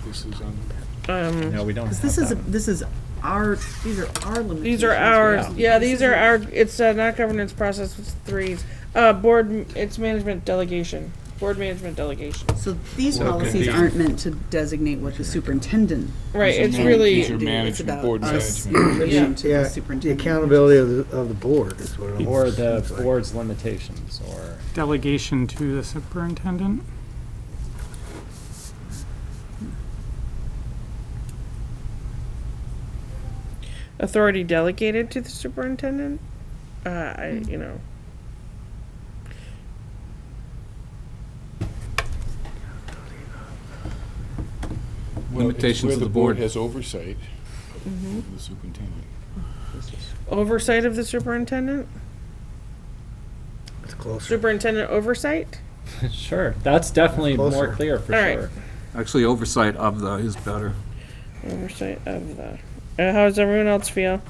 Speaker 5: This is on.
Speaker 11: no, we don't have
Speaker 8: This
Speaker 11: that.
Speaker 8: is our, these are our limitations.
Speaker 1: these are ours.
Speaker 11: Yeah.
Speaker 1: Yeah, these are our, it's not governance process, it's 3s. Board, it's management delegation. board management delegation.
Speaker 8: So these
Speaker 5: Well,
Speaker 8: policies
Speaker 5: convene.
Speaker 8: aren't meant to designate what the superintendent.
Speaker 1: Right,
Speaker 5: These are
Speaker 1: it's
Speaker 5: man-
Speaker 1: really,
Speaker 5: these are
Speaker 8: It's
Speaker 5: management,
Speaker 8: about
Speaker 5: board
Speaker 8: us in
Speaker 5: management.
Speaker 8: relation to
Speaker 10: Yeah,
Speaker 8: the
Speaker 10: the
Speaker 8: superintendent.
Speaker 10: accountability of the board is what it
Speaker 11: Or
Speaker 10: almost
Speaker 11: the
Speaker 10: seems like.
Speaker 11: board's limitations, or,
Speaker 7: Delegation to the superintendent.
Speaker 1: authority delegated to the superintendent. You know,
Speaker 4: Limitations
Speaker 5: Where
Speaker 4: of
Speaker 5: the
Speaker 4: the
Speaker 5: board
Speaker 4: board.
Speaker 5: has oversight of the superintendent.
Speaker 1: oversight of the superintendent,
Speaker 10: It's closer.
Speaker 1: superintendent oversight.
Speaker 11: sure, that's definitely more
Speaker 10: Closer.
Speaker 11: clear for
Speaker 1: All right.
Speaker 11: sure.
Speaker 4: Actually, oversight of the is better.
Speaker 1: Oversight of the. How does everyone else feel?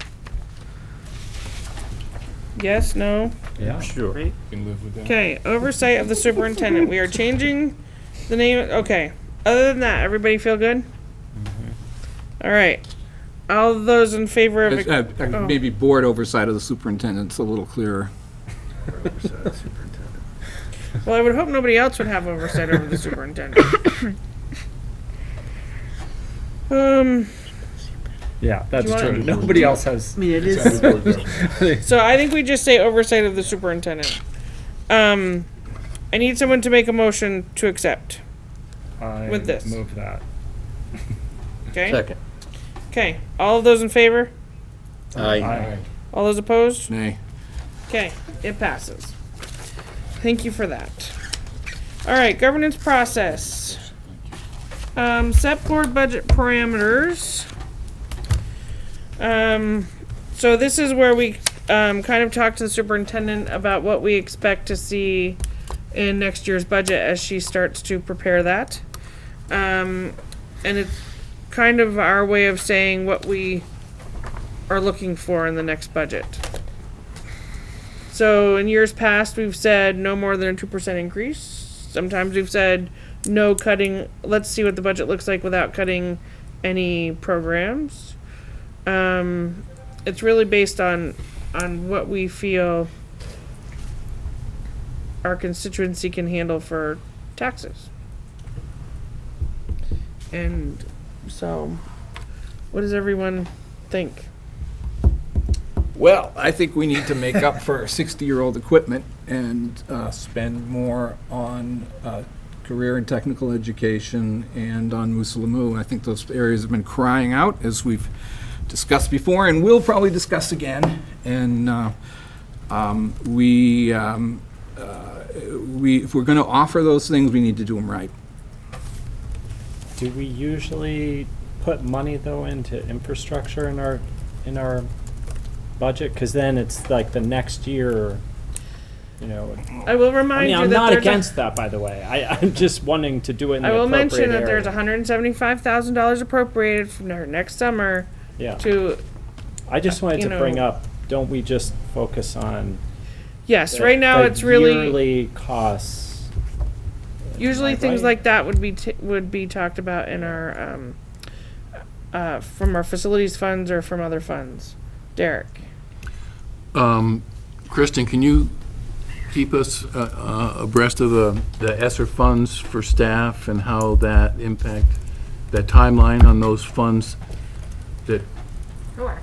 Speaker 1: Yes, no?
Speaker 11: Yeah.
Speaker 5: Sure. You can live with that.
Speaker 1: Okay, oversight of the superintendent. We are changing the name. Okay. Other than that, everybody feel good? All right. All those in favor of oh.
Speaker 4: Maybe board oversight of the superintendent's a little clearer.
Speaker 1: Well, I would hope nobody else would have oversight over the superintendent.
Speaker 11: Yeah, that's
Speaker 1: wanna-
Speaker 11: true. Nobody else has.
Speaker 8: I mean, it is,
Speaker 1: So I think we just say oversight of the superintendent. I need someone to make a motion to accept.
Speaker 11: I
Speaker 1: With this.
Speaker 11: move that.
Speaker 1: Okay?
Speaker 3: Second.
Speaker 1: Okay. All of those in favor?
Speaker 11: Aye.
Speaker 1: All those opposed?
Speaker 4: Nay.
Speaker 1: Okay, it passes. Thank you for that. All right, governance process. Set board budget parameters. So this is where we kind of talk to the superintendent about what we expect to see in next year's budget as she starts to prepare that. And it's kind of our way of saying what we are looking for in the next budget. So in years past, we've said no more than a 2% increase. Sometimes we've said no cutting. Let's see what the budget looks like without cutting any programs. It's really based on what we feel our constituency can handle for taxes. And so, what does everyone think?
Speaker 4: Well, I think we need to make up for 60-year-old equipment and spend more on career and technical education and on Musalamu. I think those areas have been crying out, as we've discussed before and will probably discuss again. And if we're going to offer those things, we need to do them right.
Speaker 11: Do we usually put money though into infrastructure in our budget? Because then it's like the next year, you know.
Speaker 1: I will remind
Speaker 11: I mean,
Speaker 1: you
Speaker 11: I'm
Speaker 1: that
Speaker 11: not
Speaker 1: there's
Speaker 11: against that, by the way. I'm just wanting to do it in the
Speaker 1: I will
Speaker 11: appropriate
Speaker 1: mention that
Speaker 11: area.
Speaker 1: there's $175,000 appropriated from next summer
Speaker 11: Yeah.
Speaker 1: to,
Speaker 11: I just wanted
Speaker 1: you
Speaker 11: to bring
Speaker 1: know-
Speaker 11: up, don't we just focus on
Speaker 1: yes,
Speaker 11: the-
Speaker 1: right now
Speaker 11: the
Speaker 1: it's really,
Speaker 11: yearly costs?
Speaker 1: usually
Speaker 11: Am I
Speaker 1: things
Speaker 11: right?
Speaker 1: like that would be talked about in our, from our facilities funds or from other funds. Derek?
Speaker 5: Kristen, can you keep us abreast of the ESSER funds for staff and how that impact, that timeline on those funds that,
Speaker 6: Sure.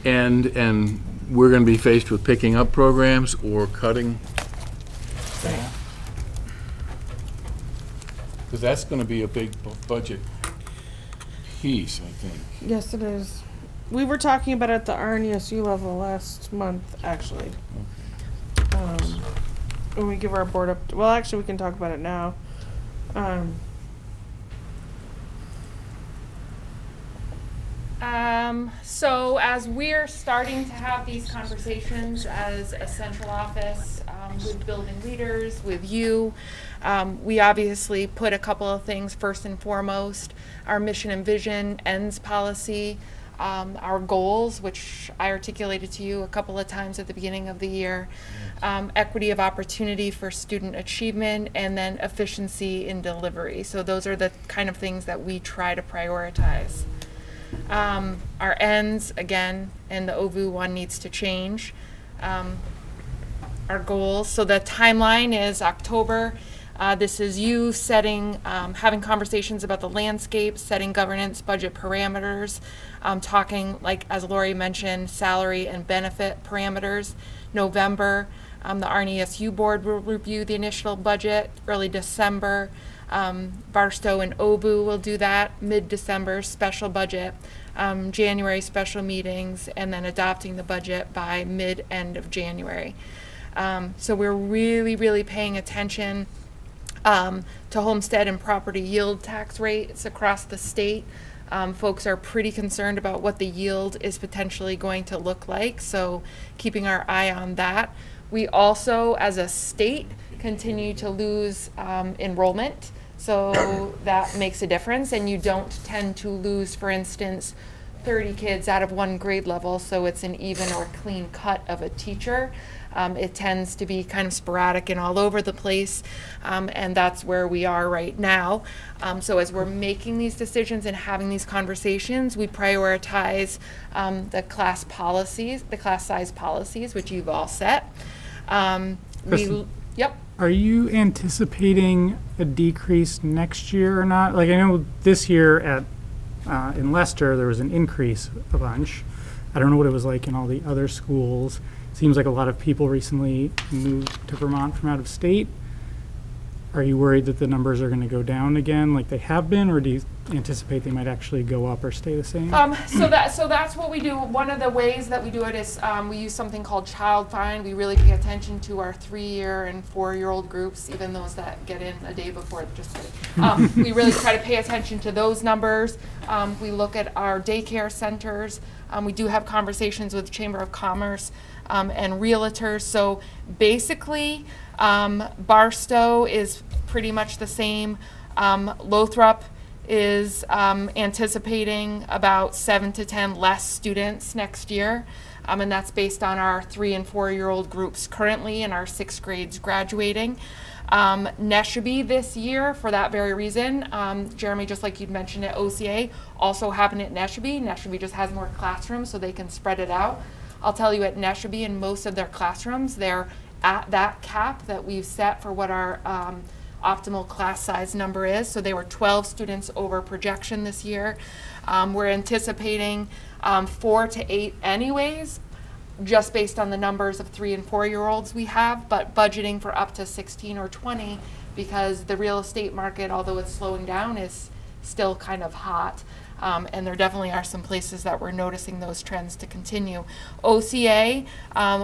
Speaker 5: and we're going to be faced with picking up programs or cutting? Because that's going to be a big budget piece, I think.
Speaker 1: Yes, it is. We were talking about it at the RNESU level last month, actually. When we give our board up, well, actually, we can talk about it now.
Speaker 6: So as we're starting to have these conversations as a central office, with building leaders, with you, we obviously put a couple of things first and foremost. Our mission and vision, ends policy, our goals, which I articulated to you a couple of times at the beginning of the year, equity of opportunity for student achievement, and then efficiency in delivery. So those are the kind of things that we try to prioritize. Our ends, again, and the OVU one needs to change. Our goals, so the timeline is October. This is you setting, having conversations about the landscape, setting governance, budget parameters, talking, like, as Lori mentioned, salary and benefit parameters. November, the RNESU board will review the initial budget. Early December, Barstow and OVU will do that. Mid-December, special budget. January, special meetings, and then adopting the budget by mid-end of January. So we're really, really paying attention to homestead and property yield tax rates across the state. Folks are pretty concerned about what the yield is potentially going to look like, so keeping our eye on that. We also, as a state, continue to lose enrollment, so that makes a difference, and you don't tend to lose, for instance, 30 kids out of one grade level, so it's an even or clean cut of a teacher. It tends to be kind of sporadic and all over the place, and that's where we are right now. So as we're making these decisions and having these conversations, we prioritize the class policies, the class size policies, which you've all set. Yep.
Speaker 7: Are you anticipating a decrease next year or not? Like, I know this year at in Leicester, there was an increase a bunch. I don't know what it was like in all the other schools. Seems like a lot of people recently moved to Vermont from out of state. Are you worried that the numbers are going to go down again like they have been, or do you anticipate they might actually go up or stay the same?
Speaker 6: So that's what we do. One of the ways that we do it is we use something called Child Find. We really pay attention to our 3-year and 4-year-old groups, even those that get in a day before. Just kidding. We really try to pay attention to those numbers. We look at our daycare centers. We do have conversations with Chamber of Commerce and realtors. So basically, Barstow is pretty much the same. Lothrop is anticipating about 7 to 10 less students next year. And that's based on our 3- and 4-year-old groups currently and our 6th grades graduating. Neshabe this year, for that very reason, Jeremy, just like you'd mentioned at OCA, also happened at Neshabe. Neshabe just has more classrooms so they can spread it out. I'll tell you, at Neshabe, in most of their classrooms, they're at that cap that we've set for what our optimal class size number is. So they were 12 students over projection this year. We're anticipating 4 to 8 anyways, just based on the numbers of 3- and 4-year-olds we have, but budgeting for up to 16 or 20 because the real estate market, although it's slowing down, is still kind of hot. And there definitely are some places that we're noticing those trends to continue. OCA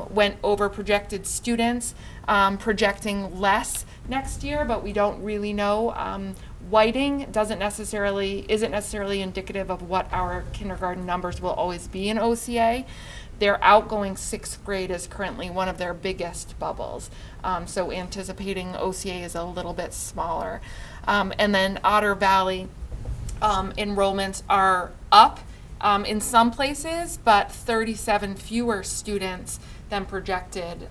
Speaker 6: went over projected students, projecting less next year, but we don't really know. Whiting isn't necessarily indicative of what our kindergarten numbers will always be in OCA. Their outgoing 6th grade is currently one of their biggest bubbles. So anticipating OCA is a little bit smaller. And then Otter Valley, enrollments are up in some places, but 37 fewer students than projected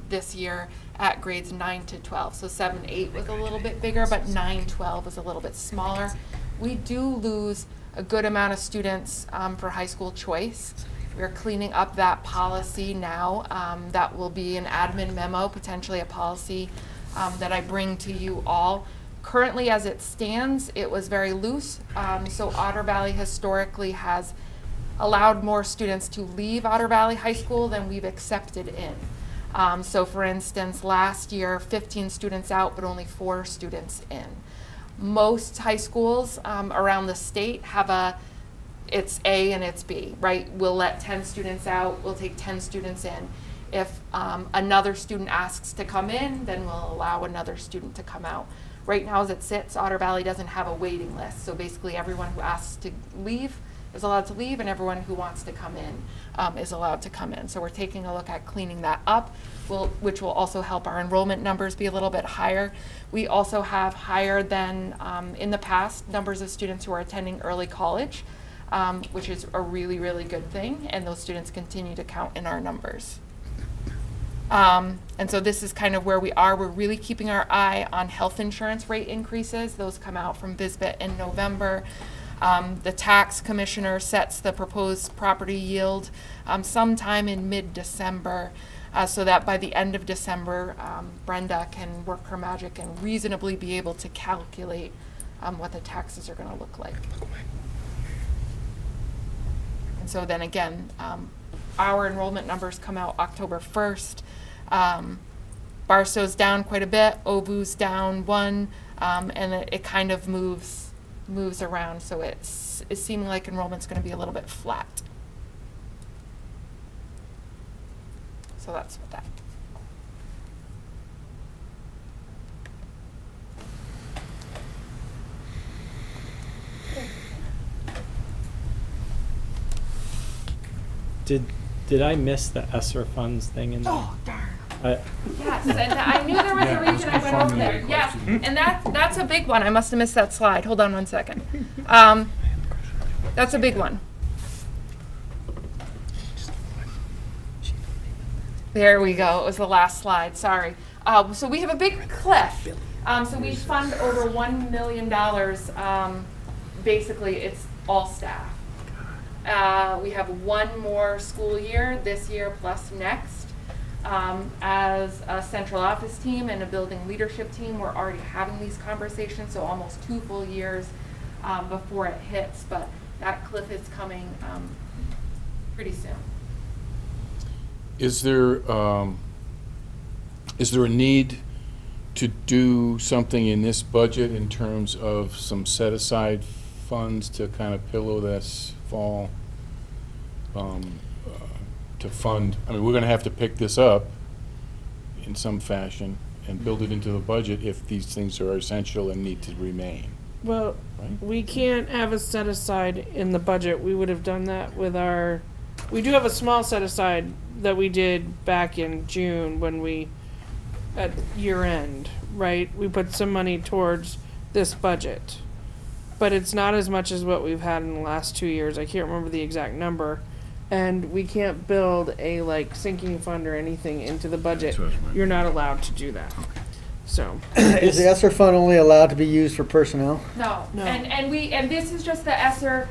Speaker 6: this year at grades 9 to 12. So 7-8 was a little bit bigger, but 9-12 was a little bit smaller. We do lose a good amount of students for high school choice. We're cleaning up that policy now. That will be an admin memo, potentially a policy that I bring to you all. Currently, as it stands, it was very loose. So Otter Valley historically has allowed more students to leave Otter Valley High School than we've accepted in. So for instance, last year, 15 students out, but only 4 students in. Most high schools around the state have it's A and it's B, right? We'll let 10 students out, we'll take 10 students in. If another student asks to come in, then we'll allow another student to come out. Right now, as it sits, Otter Valley doesn't have a waiting list. So basically, everyone who asks to leave is allowed to leave, and everyone who wants to come in is allowed to come in. So we're taking a look at cleaning that up, which will also help our enrollment numbers be a little bit higher. We also have higher than in the past numbers of students who are attending early college, which is a really, really good thing, and those students continue to count in our numbers. And so this is kind of where we are. We're really keeping our eye on health insurance rate increases. Those come out from VSBIT in November. The tax commissioner sets the proposed property yield sometime in mid-December, so that by the end of December, Brenda can work her magic and reasonably be able to calculate what the taxes are going to look like. And so then again, our enrollment numbers come out October 1st. Barstow's down quite a bit, OVUHS down 1, and it kind of moves around, so it's seeming like enrollment's going to be a little bit flat. So that's what that.
Speaker 11: Did I miss the ESSER funds thing in there?
Speaker 6: Oh, darn.
Speaker 11: I-
Speaker 6: Yes, and I knew there was a reason I went over there. Yes, and that's a big one. I must have missed that slide. Hold on one second. That's a big one. There we go. It was the last slide. Sorry. So we have a big cliff. So we fund over $1 million. Basically, it's all staff. We have one more school year, this year plus next. As a central office team and a building leadership team, we're already having these conversations, so almost 2 full years before it hits. But that cliff is coming pretty soon.
Speaker 5: Is there a need to do something in this budget in terms of some set-aside funds to kind of pillow this fall, to fund? I mean, we're going to have to pick this up in some fashion and build it into the budget if these things are essential and need to remain.
Speaker 1: Well,
Speaker 5: Right.
Speaker 1: we can't have a set aside in the budget. We would have done that with our, we do have a small set aside that we did back in June when we, at year end, right? We put some money towards this budget. But it's not as much as what we've had in the last 2 years. I can't remember the exact number. And we can't build a like sinking fund or anything into the budget.
Speaker 5: That's what I was wondering.
Speaker 1: You're not allowed to do that. So.
Speaker 10: Is the ESSER fund only allowed to be used for personnel?
Speaker 6: No,
Speaker 1: No.
Speaker 6: and this is just the ESSER,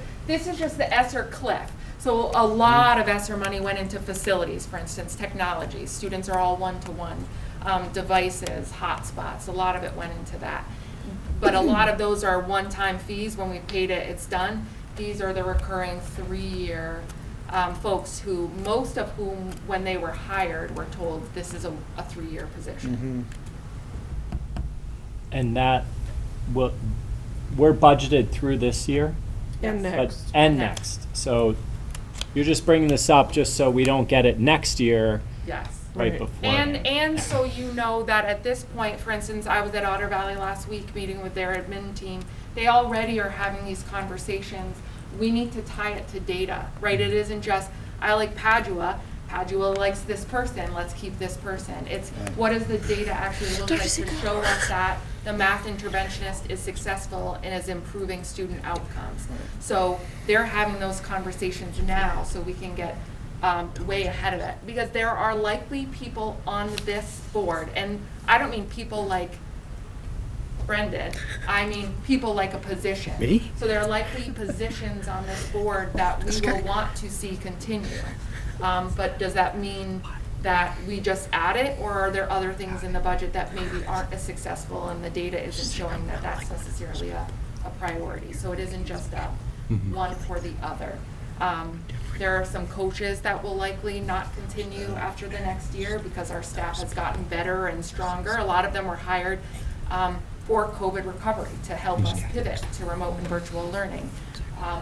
Speaker 6: cliff. So a lot of ESSER money went into facilities, for instance, technology. Students are all one-to-one. Devices, hotspots, a lot of it went into that. But a lot of those are one-time fees. When we paid it, it's done. These are the recurring 3-year folks who, most of whom, when they were hired, were told this is a 3-year position.
Speaker 11: And that will, we're budgeted through this year?
Speaker 1: And
Speaker 11: but-
Speaker 1: next.
Speaker 11: And next. So you're just bringing this up just so we don't get it next year
Speaker 6: Yes.
Speaker 11: right
Speaker 1: Right.
Speaker 11: before.
Speaker 6: And so you know that at this point, for instance, I was at Otter Valley last week meeting with their admin team. They already are having these conversations. We need to tie it to data, right? It isn't just, I like Padua. Padua likes this person, let's keep this person. It's what does the data actually look like to show us that the math interventionist is successful and is improving student outcomes. So they're having those conversations now so we can get way ahead of it. Because there are likely people on this board, and I don't mean people like Brendan, I mean people like a position.
Speaker 3: Me?
Speaker 6: So there are likely positions on this board that we will want to see continue. But does that mean that we just add it, or are there other things in the budget that maybe aren't as successful and the data isn't showing that that's necessarily a priority? So it isn't just a one for the other. There are some coaches that will likely not continue after the next year because our staff has gotten better and stronger. A lot of them were hired for COVID recovery to help us pivot to remote and virtual learning.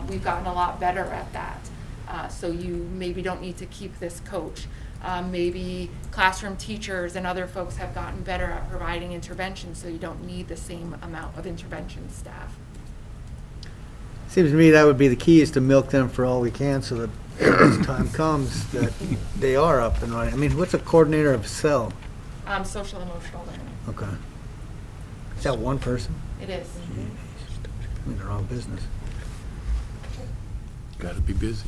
Speaker 6: We've gotten a lot better at that. So you maybe don't need to keep this coach. Maybe classroom teachers and other folks have gotten better at providing intervention, so you don't need the same amount of intervention staff.
Speaker 10: Seems to me that would be the key, is to milk them for all we can so that as time comes, that they are up and running. I mean, what's a coordinator of cell?
Speaker 6: Social emotional learning.
Speaker 10: Okay. Is that one person?
Speaker 6: It is.
Speaker 10: I mean, they're all business.
Speaker 5: Got to be busy.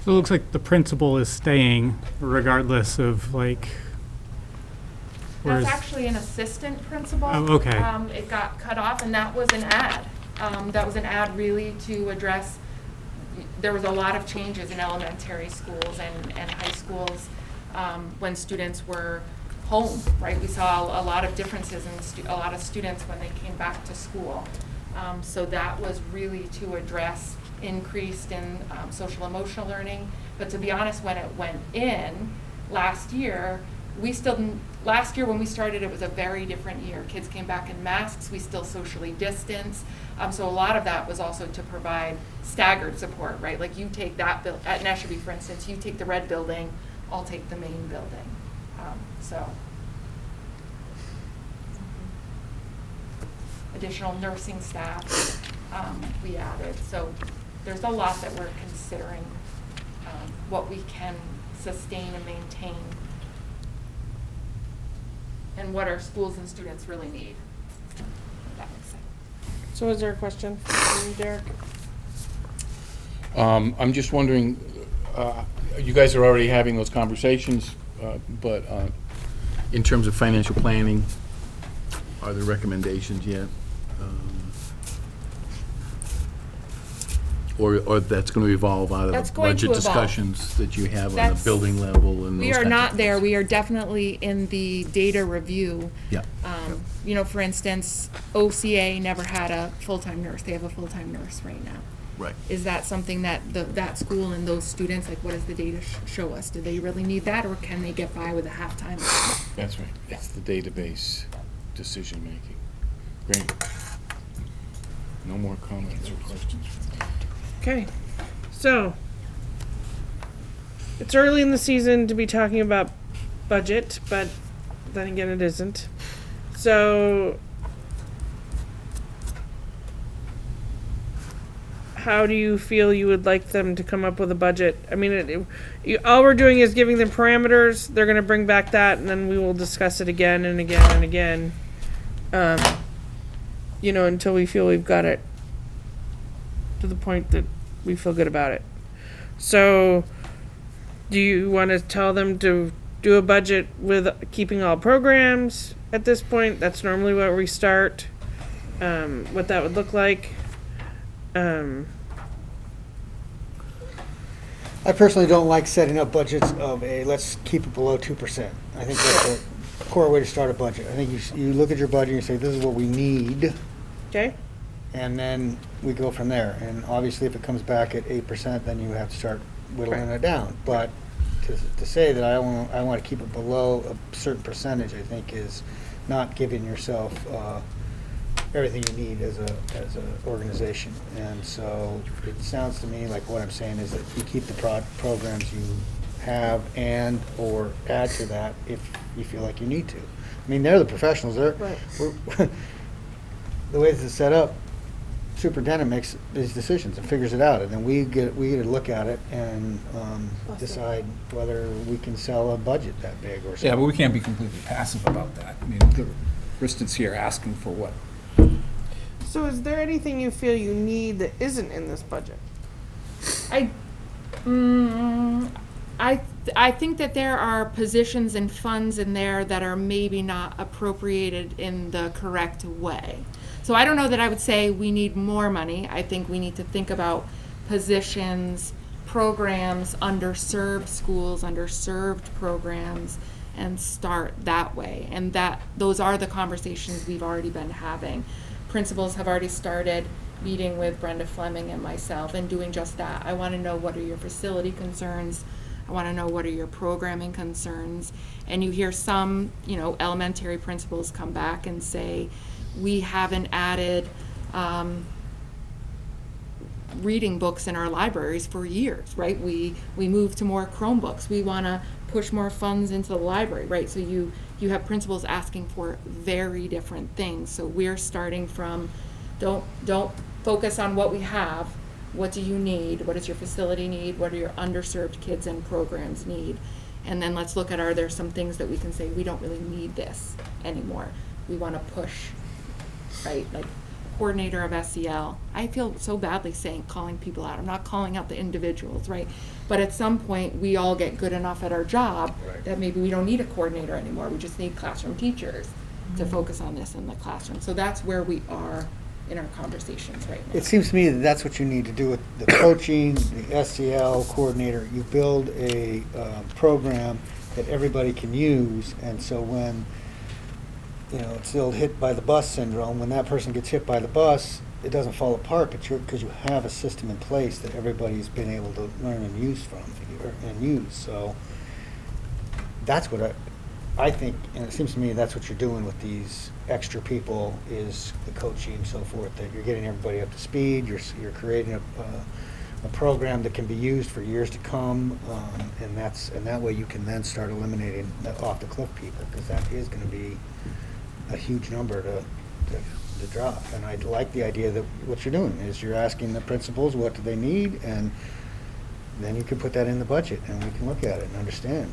Speaker 7: So it looks like the principal is staying regardless of like.
Speaker 6: That's
Speaker 7: whereas-
Speaker 6: actually an assistant principal.
Speaker 7: Oh, okay.
Speaker 6: It got cut off, and that was an ad. That was an ad really to address, there was a lot of changes in elementary schools and high schools when students were home, right? We saw a lot of differences in a lot of students when they came back to school. So that was really to address increased in social emotional learning. But to be honest, when it went in last year, last year when we started, it was a very different year. Kids came back in masks, we still socially distanced. So a lot of that was also to provide staggered support, right? Like you take that, at Nesu, for instance, you take the red building, I'll take the main building. Additional nursing staff we added. So there's a lot that we're considering, what we can sustain and maintain, and what our schools and students really need. If that makes sense.
Speaker 1: So is there a question from you, Derek?
Speaker 5: I'm just wondering, you guys are already having those conversations, but in terms of financial planning, are there recommendations yet? Or that's going to evolve out
Speaker 6: That's
Speaker 5: of the
Speaker 6: going to
Speaker 5: budget
Speaker 6: evolve.
Speaker 5: discussions that you have on the
Speaker 6: That's-
Speaker 5: building level and those
Speaker 6: We are
Speaker 5: kinds of
Speaker 6: not
Speaker 5: things?
Speaker 6: there. We are definitely in the data review.
Speaker 5: Yeah.
Speaker 6: You know, for instance, OCA never had a full-time nurse. They have a full-time nurse right now.
Speaker 5: Right.
Speaker 6: Is that something that that school and those students, like, what does the data show us? Do they really need that, or can they get by with a half-time?
Speaker 5: That's right. It's the database decision-making. Great. No more comments or questions.
Speaker 1: Okay, so it's early in the season to be talking about budget, but then again, it isn't. So how do you feel you would like them to come up with a budget? I mean, all we're doing is giving them parameters. They're going to bring back that, and then we will discuss it again and again and again. You know, until we feel we've got it to the point that we feel good about it. So, do you want to tell them to do a budget with keeping all programs at this point? That's normally where we start. What that would look like.
Speaker 10: I personally don't like setting up budgets of let's keep it below 2%. I think that's a core way to start a budget. I think you look at your budget and you say, this is what we need,
Speaker 1: Okay?
Speaker 10: and then we go from there. And obviously, if it comes back at 8%, then you have to start whittling it down. But to say that I want to keep it below a certain percentage, I think is not giving yourself everything you need as a organization. And so it sounds to me like what I'm saying is that you keep the programs you have and or add to that if you feel like you need to. I mean, they're the professionals. The way this is set up, superintendent makes these decisions and figures it out, and then we get to look at it and decide whether we can sell a budget that big or something.
Speaker 4: Yeah, but we can't be completely passive about that. I mean, Kristen's here asking for what?
Speaker 1: So, is there anything you feel you need that isn't in this budget?
Speaker 6: I think that there are positions and funds in there that are maybe not appropriated in the correct way. So I don't know that I would say we need more money. I think we need to think about positions, programs, underserved schools, underserved programs, and start that way. And those are the conversations we've already been having. Principals have already started meeting with Brenda Fleming and myself and doing just that. I want to know, what are your facility concerns? I want to know, what are your programming concerns? And you hear some, elementary principals come back and say, we haven't added reading books in our libraries for years, right? We moved to more Chromebooks. We want to push more funds into the library, right? So you have principals asking for very different things. So we're starting from, don't focus on what we have. What do you need? What does your facility need? What do your underserved kids and programs need? And then let's look at, are there some things that we can say, we don't really need this anymore. We want to push, right? Like coordinator of SEL. I feel so badly calling people out. I'm not calling out the individuals, right? But at some point, we all get good enough at our job that maybe we don't need a coordinator anymore. We just need classroom teachers to focus on this in the classroom. So that's where we are in our conversations right now.
Speaker 10: It seems to me that that's what you need to do with the coaching, the SEL coordinator. You build a program that everybody can use, and so when, it's the old hit by the bus syndrome, when that person gets hit by the bus, it doesn't fall apart, but because you have a system in place that everybody's been able to learn and use from and use. So that's what I think, and it seems to me that's what you're doing with these extra people, is the coaching and so forth, that you're getting everybody up to speed, you're creating a program that can be used for years to come, and that way you can then start eliminating the off the cliff people, because that is going to be a huge number to drop. And I like the idea that what you're doing is you're asking the principals what do they need, and then you can put that in the budget and we can look at it and understand.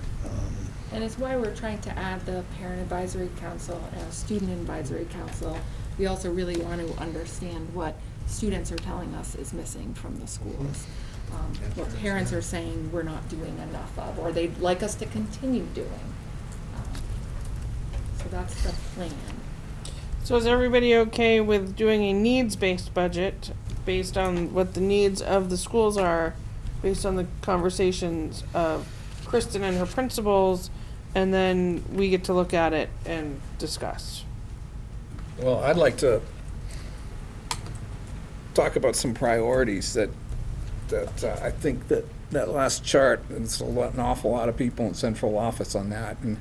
Speaker 6: And it's why we're trying to add the Parent Advisory Council and a Student Advisory Council. We also really want to understand what students are telling us is missing from the schools. What parents are saying we're not doing enough of, or they'd like us to continue doing. So that's the plan.
Speaker 1: So is everybody okay with doing a needs-based budget based on what the needs of the schools are, based on the conversations of Kristen and her principals, and then we get to look at it and discuss?
Speaker 4: Well, I'd like to talk about some priorities that I think that last chart, there's an awful lot of people in central office on that, and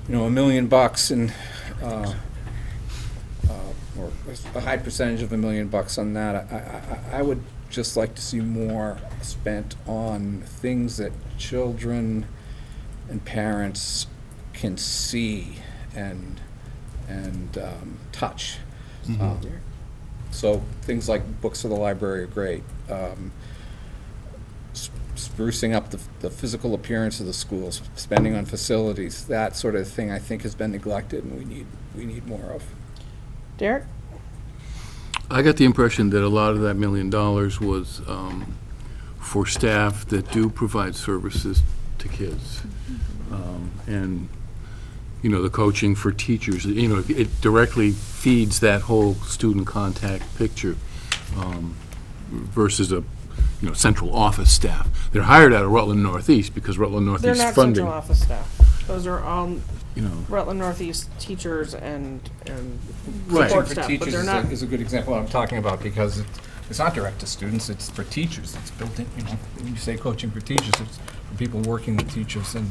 Speaker 4: $1 million and or a high percentage of $1 million on that. I would just like to see more spent on things that children and parents can see and touch. So things like books for the library are great. Sprucing up the physical appearance of the schools, spending on facilities, that sort of thing I think has been neglected and we need more of.
Speaker 1: Derek?
Speaker 5: I got the impression that a lot of that $1 million was for staff that do provide services to kids. And, the coaching for teachers, it directly feeds that whole student contact picture versus a, central office staff. They're hired out of Rutland Northeast because Rutland Northeast
Speaker 1: They're not
Speaker 5: funding.
Speaker 1: central office staff. Those are all Rutland Northeast teachers and
Speaker 5: Right.
Speaker 1: support
Speaker 4: For
Speaker 1: staff, but
Speaker 4: teachers
Speaker 1: they're not.
Speaker 4: is a good example of what I'm talking about, because it's not direct to students, it's for teachers. It's built in, when you say coaching for teachers, it's for people working with teachers. And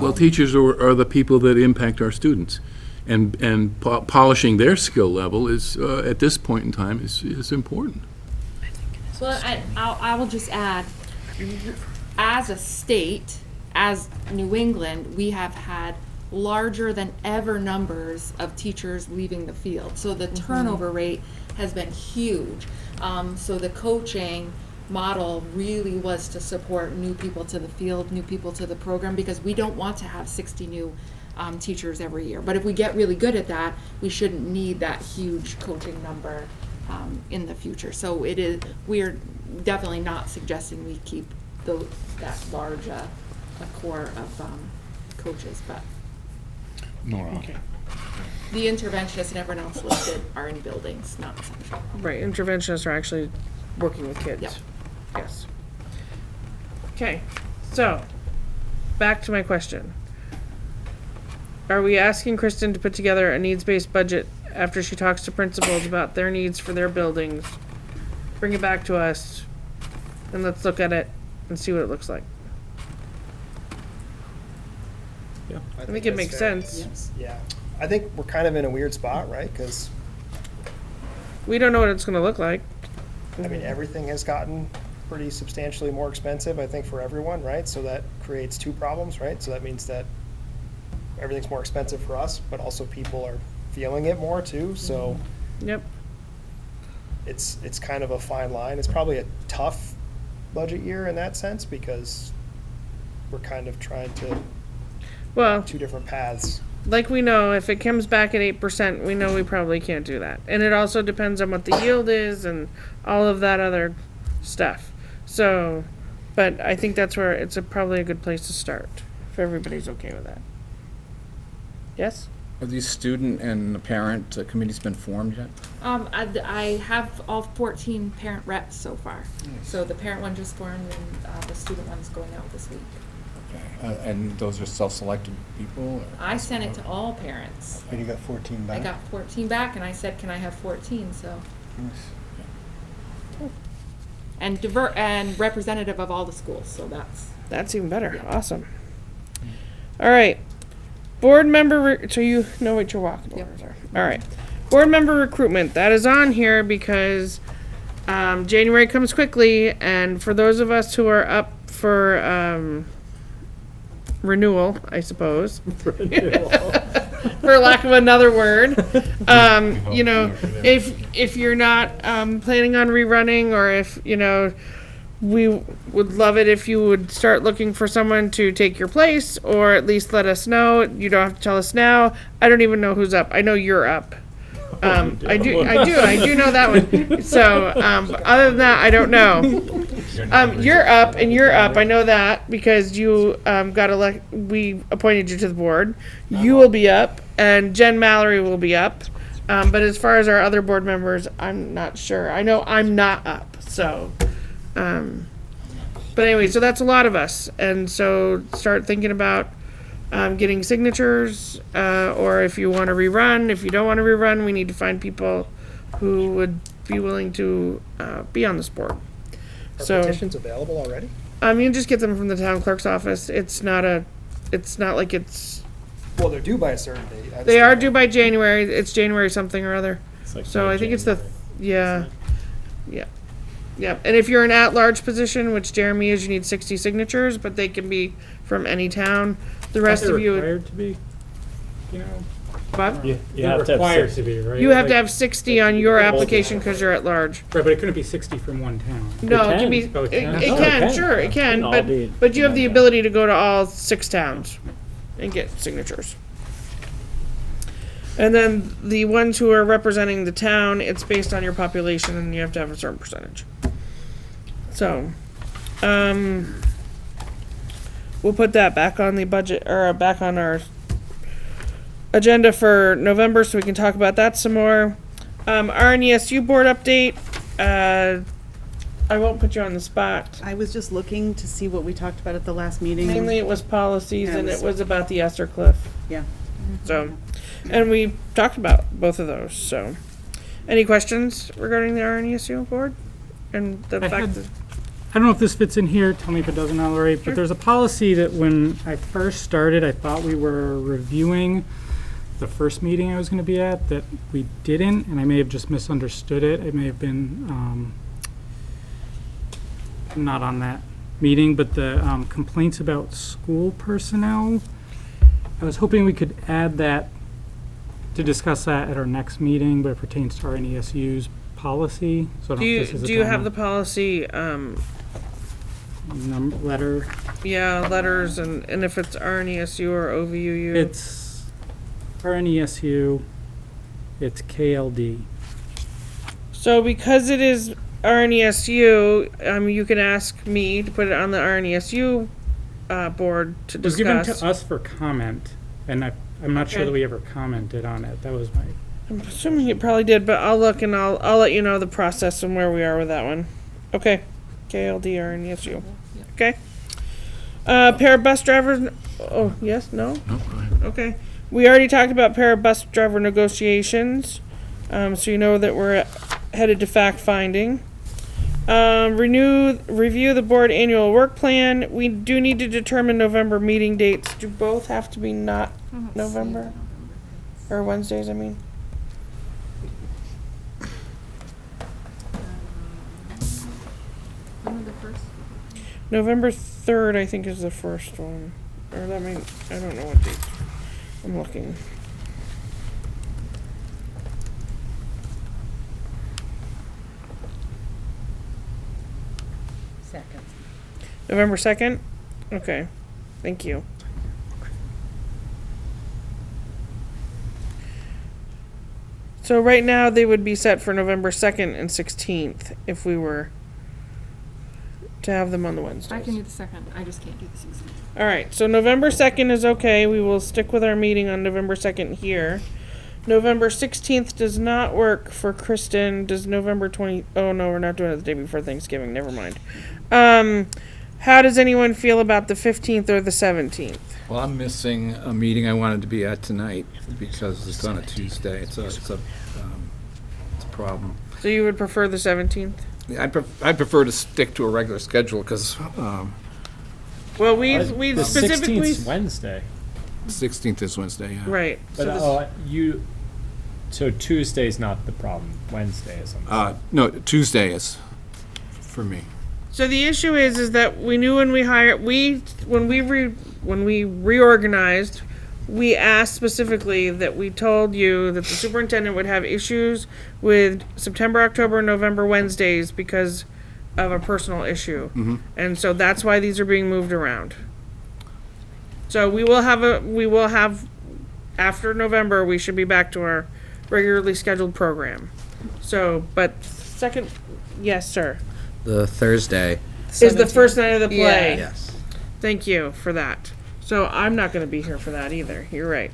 Speaker 5: Well, teachers are the people that impact our students, and polishing their skill level is, at this point in time, is important.
Speaker 6: Well, I will just add, as a state, as New England, we have had larger than ever numbers of teachers leaving the field. So the turnover rate has been huge. So the coaching model really was to support new people to the field, new people to the program, because we don't want to have 60 new teachers every year. But if we get really good at that, we shouldn't need that huge coaching number in the future. So we're definitely not suggesting we keep that large a core of coaches, but the interventionists and everyone else listed are in buildings, not central.
Speaker 1: Right, interventionists are actually working with kids.
Speaker 6: Yep.
Speaker 1: Yes. Okay, so, back to my question. Are we asking Kristen to put together a needs-based budget after she talks to principals about their needs for their buildings? Bring it back to us, and let's look at it and see what it looks like. I think it
Speaker 2: that's
Speaker 1: makes
Speaker 2: fair.
Speaker 1: sense.
Speaker 6: Yes.
Speaker 2: Yeah. I think we're kind of in a weird spot, right? Because,
Speaker 1: We don't know what it's gonna look like.
Speaker 2: everything has gotten pretty substantially more expensive, I think, for everyone, right? So that creates two problems, right? So that means that everything's more expensive for us, but also people are feeling it more too. So
Speaker 1: Yep.
Speaker 2: it's kind of a fine line. It's probably a tough budget year in that sense, because we're kind of trying to
Speaker 1: Well,
Speaker 2: two different paths.
Speaker 1: like we know, if it comes back at 8%, we know we probably can't do that. And it also depends on what the yield is and all of that other stuff. So, but I think that's where it's probably a good place to start, if everybody's okay with that. Yes?
Speaker 4: Are these student and the parent committees been formed yet?
Speaker 6: I have all 14 parent reps so far. So the parent one just formed and the student one's going out this week.
Speaker 4: Okay. And those are self-selected people? Or?
Speaker 6: I sent it to all parents.
Speaker 10: And you got 14 back?
Speaker 6: I got 14 back and I said, can I have 14? So. And and representative of all the schools, so
Speaker 1: That's even better. Awesome. All right. Board member, so you know what your walking orders are. All right. Board member recruitment. That is on here because January comes quickly, and for those of us who are up for renewal, I suppose, for lack of another word, you know, if you're not planning on rerunning, or if, you know, we would love it if you would start looking for someone to take your place, or at least let us know. You don't have to tell us now. I don't even know who's up. I know you're up. I do know that one. So, other than that, I don't know. You're up, and you're up. I know that because you got we appointed you to the board. You will be up, and Jen Mallory will be up. But as far as our other board members, I'm not sure. I know I'm not up, so. But anyway, so that's a lot of us, and so start thinking about getting signatures, or if you want to rerun. If you don't want to rerun, we need to find people who would be willing to be on this board.
Speaker 2: Are
Speaker 1: So
Speaker 2: petitions available already?
Speaker 1: you can just get them from the town clerk's office. It's not like it's.
Speaker 2: Well, they're due by a certain date.
Speaker 1: They are due by January. It's January something or other.
Speaker 11: Like
Speaker 1: So I think it's yeah. And if you're an at-large position, which Jeremy is, you need 60 signatures, but they can be from any town. The rest of you,
Speaker 7: required to be, you know,
Speaker 1: what?
Speaker 11: You
Speaker 7: they're
Speaker 11: have to have
Speaker 7: required
Speaker 11: 60.
Speaker 7: to be, right?
Speaker 1: You have to
Speaker 7: Like-
Speaker 1: have 60 on your application because you're at large.
Speaker 7: Right, but it couldn't be 60 from one town.
Speaker 1: No, it
Speaker 11: can.
Speaker 1: can be.
Speaker 7: Oh, it
Speaker 1: It
Speaker 7: can?
Speaker 1: it
Speaker 11: Oh, it
Speaker 1: can,
Speaker 11: can.
Speaker 1: sure, it can,
Speaker 11: All be
Speaker 1: but you have the
Speaker 11: one
Speaker 1: ability to go to all 6 towns and get signatures. And then the ones who are representing the town, it's based on your population, and you have to have a certain percentage. So, we'll put that back on the budget, or back on our agenda for November, so we can talk about that some more. RNESU board update. I won't put you on the spot.
Speaker 8: I was just looking to see what we talked about at the last meeting.
Speaker 1: Mainly it was policies,
Speaker 8: Yeah,
Speaker 1: and
Speaker 8: it
Speaker 1: it
Speaker 8: was-
Speaker 1: was about the Esther Cliff.
Speaker 8: Yeah.
Speaker 1: So, and we talked about both of those, so. Any questions regarding the RNESU board? And the
Speaker 7: I
Speaker 1: fact
Speaker 7: had-
Speaker 1: that,
Speaker 7: I don't know if this fits in here, tell me if it doesn't already, but there's a policy that when I first started, I thought we were reviewing the first meeting I was gonna be at, that we didn't, and I may have just misunderstood it. It may have been, not on that meeting, but the complaints about school personnel. I was hoping we could add that, to discuss that at our next meeting, but it pertains to our NESU's policy, so I don't know if this is a
Speaker 1: do you have the
Speaker 7: time-
Speaker 1: policy,
Speaker 7: letter.
Speaker 1: yeah, letters, and if it's RNESU or OVUU?
Speaker 7: It's for NESU, it's KLD.
Speaker 1: So because it is RNESU, you can ask me to put it on the RNESU, board to
Speaker 7: It was given
Speaker 1: discuss.
Speaker 7: to us for comment, and I'm not sure
Speaker 1: Okay.
Speaker 7: that we ever commented on it. That was my,
Speaker 1: I'm assuming it probably did, but I'll look and I'll let you know the process and where we are with that one. Okay, KLD or NESU. Okay. Pair of bus drivers. Oh yes, no.
Speaker 5: No, go ahead.
Speaker 1: Okay. We already talked about pair of bus driver negotiations, so you know that we're headed to fact finding. Review the board annual work plan. We do need to determine November meeting dates. Do both have to be not November? Or Wednesdays, I mean? November 3rd, I think, is the first one. Or that mean, I don't know what date. I'm looking.
Speaker 8: Second.
Speaker 1: November 2nd? Okay, thank you. So right now, they would be set for November 2nd and 16th if we were to have them on the Wednesdays?
Speaker 6: I can do the 2nd, I just can't do the 16th.
Speaker 1: All right, so November 2nd is okay. We will stick with our meeting on November 2nd here. November 16th does not work for Kristen. Does November 20? Oh no, we're not doing it the day before Thanksgiving. Never mind. How does anyone feel about the 15th or the 17th?
Speaker 4: Well, I'm missing a meeting I wanted to be at tonight because it's on a Tuesday. It's a problem.
Speaker 1: So you would prefer the 17th?
Speaker 4: I'd prefer to stick to a regular schedule because
Speaker 1: Well, we
Speaker 11: The
Speaker 1: specifically
Speaker 11: 16th 's Wednesday.
Speaker 4: 16th is Wednesday, yeah.
Speaker 1: right.
Speaker 11: But
Speaker 1: So
Speaker 11: so Tuesday's not the problem. Wednesday is.
Speaker 4: No, Tuesday is for me.
Speaker 1: So the issue is that we knew when we reorganized, we asked specifically that we told you that the superintendent would have issues with September, October, November Wednesdays because of a personal issue. And so that's why these are being moved around. So we will have after November, we should be back to our regularly scheduled program. So, but second, yes, sir,
Speaker 12: The Thursday.
Speaker 1: is the first night of the play.
Speaker 12: Yes.
Speaker 1: Thank you for that. So I'm not going to be here for that either. You're right.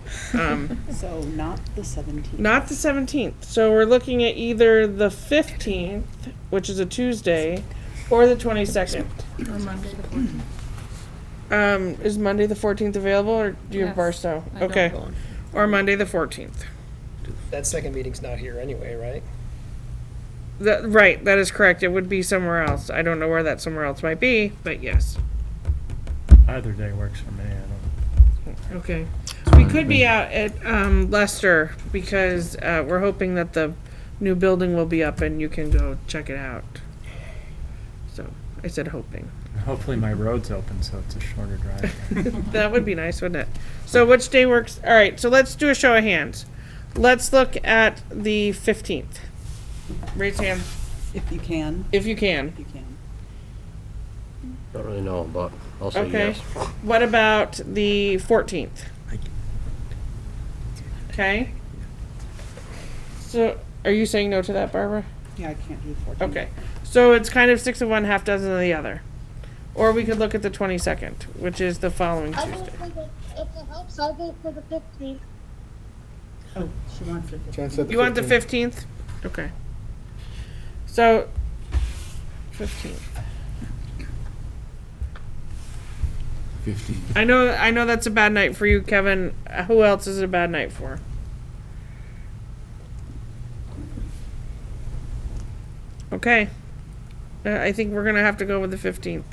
Speaker 8: So not the 17th.
Speaker 1: Not the 17th. So we're looking at either the 15th, which is a Tuesday, or the 22nd.
Speaker 6: Or Monday the 14th.
Speaker 1: Is Monday the 14th available, or do you have
Speaker 6: Yes,
Speaker 1: Barstow?
Speaker 6: I don't.
Speaker 1: Okay. Or Monday the 14th.
Speaker 2: That second meeting's not here anyway, right?
Speaker 1: Right, that is correct. It would be somewhere else. I don't know where that somewhere else might be, but yes.
Speaker 11: Either day works for me. I don't.
Speaker 1: Okay. We could be out at Leicester because we're hoping that the new building will be up and you can go check it out. So I said hoping.
Speaker 11: Hopefully my road's open, so it's a shorter drive.
Speaker 1: That would be nice, wouldn't it? So which day works? All right, so let's do a show of hands. Let's look at the 15th. Raise hand
Speaker 8: If you can.
Speaker 1: if you can.
Speaker 8: If you can.
Speaker 3: Don't really know, but I'll say
Speaker 1: Okay.
Speaker 3: yes.
Speaker 1: What about the 14th? Okay. So are you saying no to that, Barbara?
Speaker 8: Yeah, I can't do the 14th.
Speaker 1: Okay. So it's kind of 6 of one, half dozen of the other. Or we could look at the 22nd, which is the following
Speaker 9: I'll
Speaker 1: Tuesday.
Speaker 9: vote for the, if it helps, I'll vote for the 15th.
Speaker 8: Oh, she wants the 15th.
Speaker 10: Jen said
Speaker 1: You want the 15th? Okay. So, 15th.
Speaker 4: 15.
Speaker 1: I know that's a bad night for you, Kevin. Who else is it a bad night for? Okay. I think we're gonna have to go with the 15th.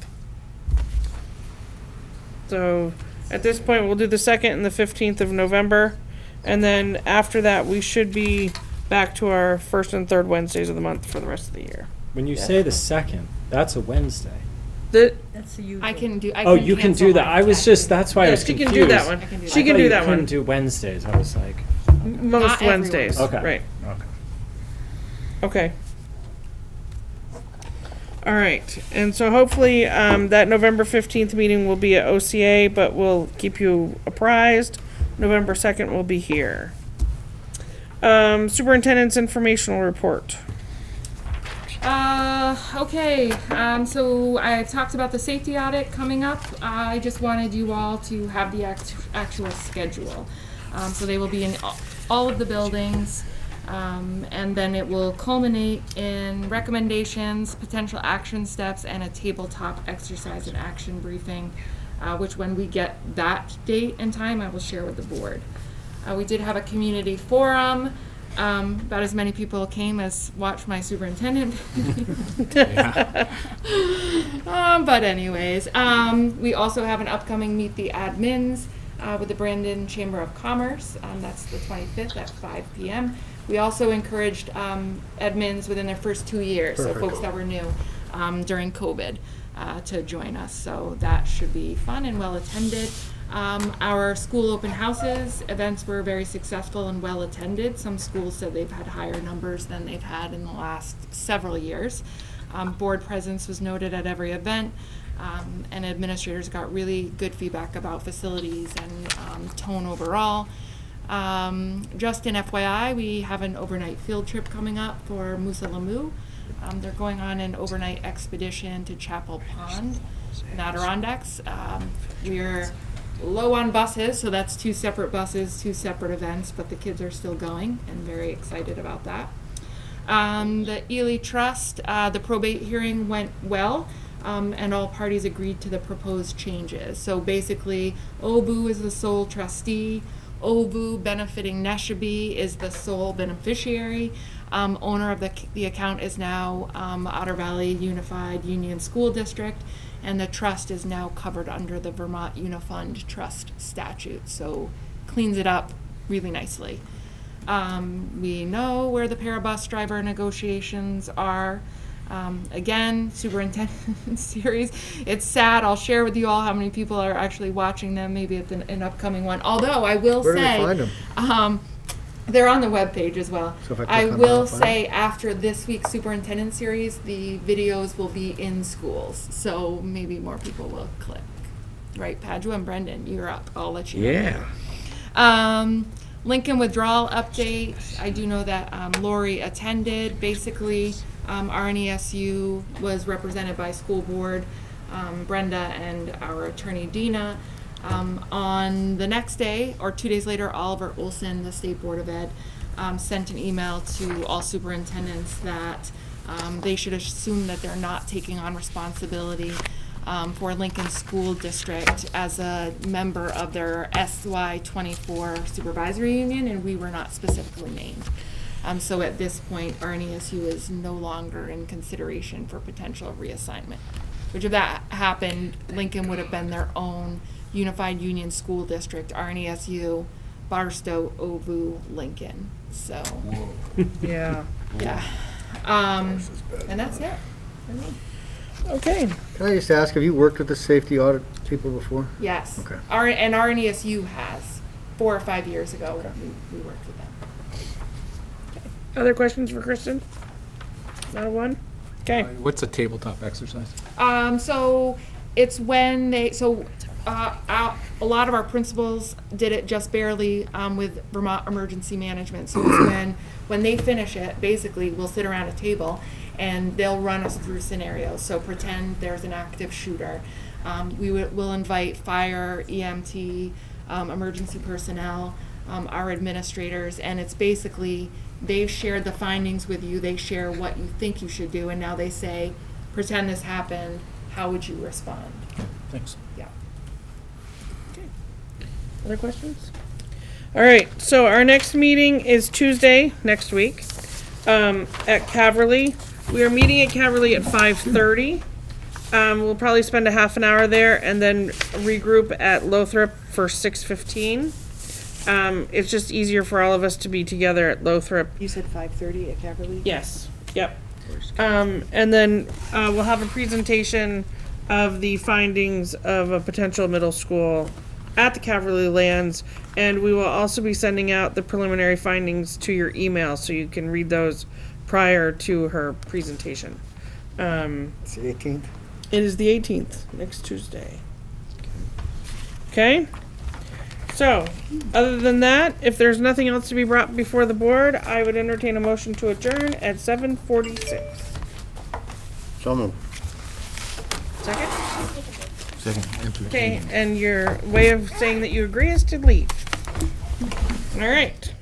Speaker 1: So, at this point, we'll do the 2nd and the 15th of November. And then after that, we should be back to our first and third Wednesdays of the month for the rest of the year.
Speaker 11: When you say the 2nd, that's a Wednesday.
Speaker 8: That's the usual.
Speaker 6: I can do. I
Speaker 11: Oh, you can
Speaker 6: cancel
Speaker 11: do that.
Speaker 6: my
Speaker 11: I was
Speaker 6: second.
Speaker 11: just, that's why I
Speaker 1: Yeah,
Speaker 11: was
Speaker 1: she
Speaker 11: confused.
Speaker 1: can do that one.
Speaker 6: I can do
Speaker 1: She
Speaker 6: that.
Speaker 1: can do that
Speaker 11: You couldn't
Speaker 1: one.
Speaker 11: do Wednesdays. I was like,
Speaker 1: Most
Speaker 6: Not every
Speaker 1: Wednesdays.
Speaker 11: okay.
Speaker 1: Right.
Speaker 11: Okay.
Speaker 1: Okay. All right. And so hopefully that November 15th meeting will be at OCA, but we'll keep you apprised. November 2nd will be here. Superintendent's informational report.
Speaker 6: Okay, so I talked about the safety audit coming up. I just wanted you all to have the actual schedule. So they will be in all of the buildings, and then it will culminate in recommendations, potential action steps, and a tabletop exercise and action briefing, which when we get that date and time, I will share with the board. We did have a community forum. About as many people came as watched my superintendent. But anyways, we also have an upcoming Meet the Admins with the Brandon Chamber of Commerce. That's the 25th at 5 p.m. We also encouraged admins within their first 2 years, so folks that were new during COVID, to join us. So that should be fun and well attended. Our school open houses events were very successful and well attended. Some schools said they've had higher numbers than they've had in the last several years. Board presence was noted at every event, and administrators got really good feedback about facilities and tone overall. Just in FYI, we have an overnight field trip coming up for Musa Lamu. They're going on an overnight expedition to Chapel Pond in Adirondacks. We're low on buses, so that's 2 separate buses, 2 separate events, but the kids are still going and very excited about that. The Ely Trust, the probate hearing went well, and all parties agreed to the proposed changes. So basically, OVU is the sole trustee, OVU benefiting Neshabie is the sole beneficiary. Owner of the account is now Otter Valley Unified Union School District, and the trust is now covered under the Vermont Unifund Trust statute, so cleans it up really nicely. We know where the Paribus driver negotiations are. Again, Superintendent series. It's sad. I'll share with you all how many people are actually watching them, maybe at an upcoming one. Although I will
Speaker 10: Where do
Speaker 6: say,
Speaker 10: they find them?
Speaker 6: they're on the webpage as well.
Speaker 10: So if I click
Speaker 6: I
Speaker 10: on that,
Speaker 6: will
Speaker 10: I'll find
Speaker 6: say after this week's Superintendent series, the videos will be in schools, so maybe more people will click. Right, Padua and Brendan, you're up. I'll let you know.
Speaker 10: Yeah.
Speaker 6: Lincoln Withdrawal update. I do know that Lori attended. Basically, RNESU was represented by school board, Brenda, and our attorney Dina. On the next day, or 2 days later, Oliver Olson, the State Board of Ed, sent an email to all superintendents that they should assume that they're not taking on responsibility for Lincoln School District as a member of their SY24 supervisory union, and we were not specifically named. So at this point, RNESU is no longer in consideration for potential reassignment. Which if that happened, Lincoln would have been their own Unified Union School District, RNESU, Barstow, OVU, Lincoln. So,
Speaker 1: Yeah.
Speaker 6: yeah. And that's it for me.
Speaker 1: Okay.
Speaker 10: Can I just ask, have you worked with the safety audit people before?
Speaker 6: Yes.
Speaker 10: Okay.
Speaker 6: And RNESU has. 4 or 5 years ago, we worked with them.
Speaker 1: Other questions for Kristen? Not a one? Okay.
Speaker 4: What's a tabletop exercise?
Speaker 6: So it's when a lot of our principals did it just barely with Vermont Emergency Management. So it's when they finish it, basically we'll sit around a table and they'll run us through scenarios. So pretend there's an active shooter. We'll invite fire, EMT, emergency personnel, our administrators, and it's basically they've shared the findings with you, they share what you think you should do, and now they say, pretend this happened, how would you respond?
Speaker 4: Thanks.
Speaker 6: Yeah.
Speaker 1: Other questions? All right, so our next meeting is Tuesday next week at Caverly. We are meeting at Caverly at 5:30. We'll probably spend a half an hour there and then regroup at Lothrop for 6:15. It's just easier for all of us to be together at Lothrop.
Speaker 8: You said 5:30 at Caverly?
Speaker 1: Yes, yep. And then we'll have a presentation of the findings of a potential middle school at the Caverly lands, and we will also be sending out the preliminary findings to your email so you can read those prior to her presentation.
Speaker 10: It's the 18th.
Speaker 1: It is the 18th, next Tuesday. Okay? So, other than that, if there's nothing else to be brought before the board, I would entertain a motion to adjourn at 7:46.
Speaker 3: So moved.
Speaker 1: Second?
Speaker 4: Second.
Speaker 1: Okay, and your way of saying that you agree is to leave. All right.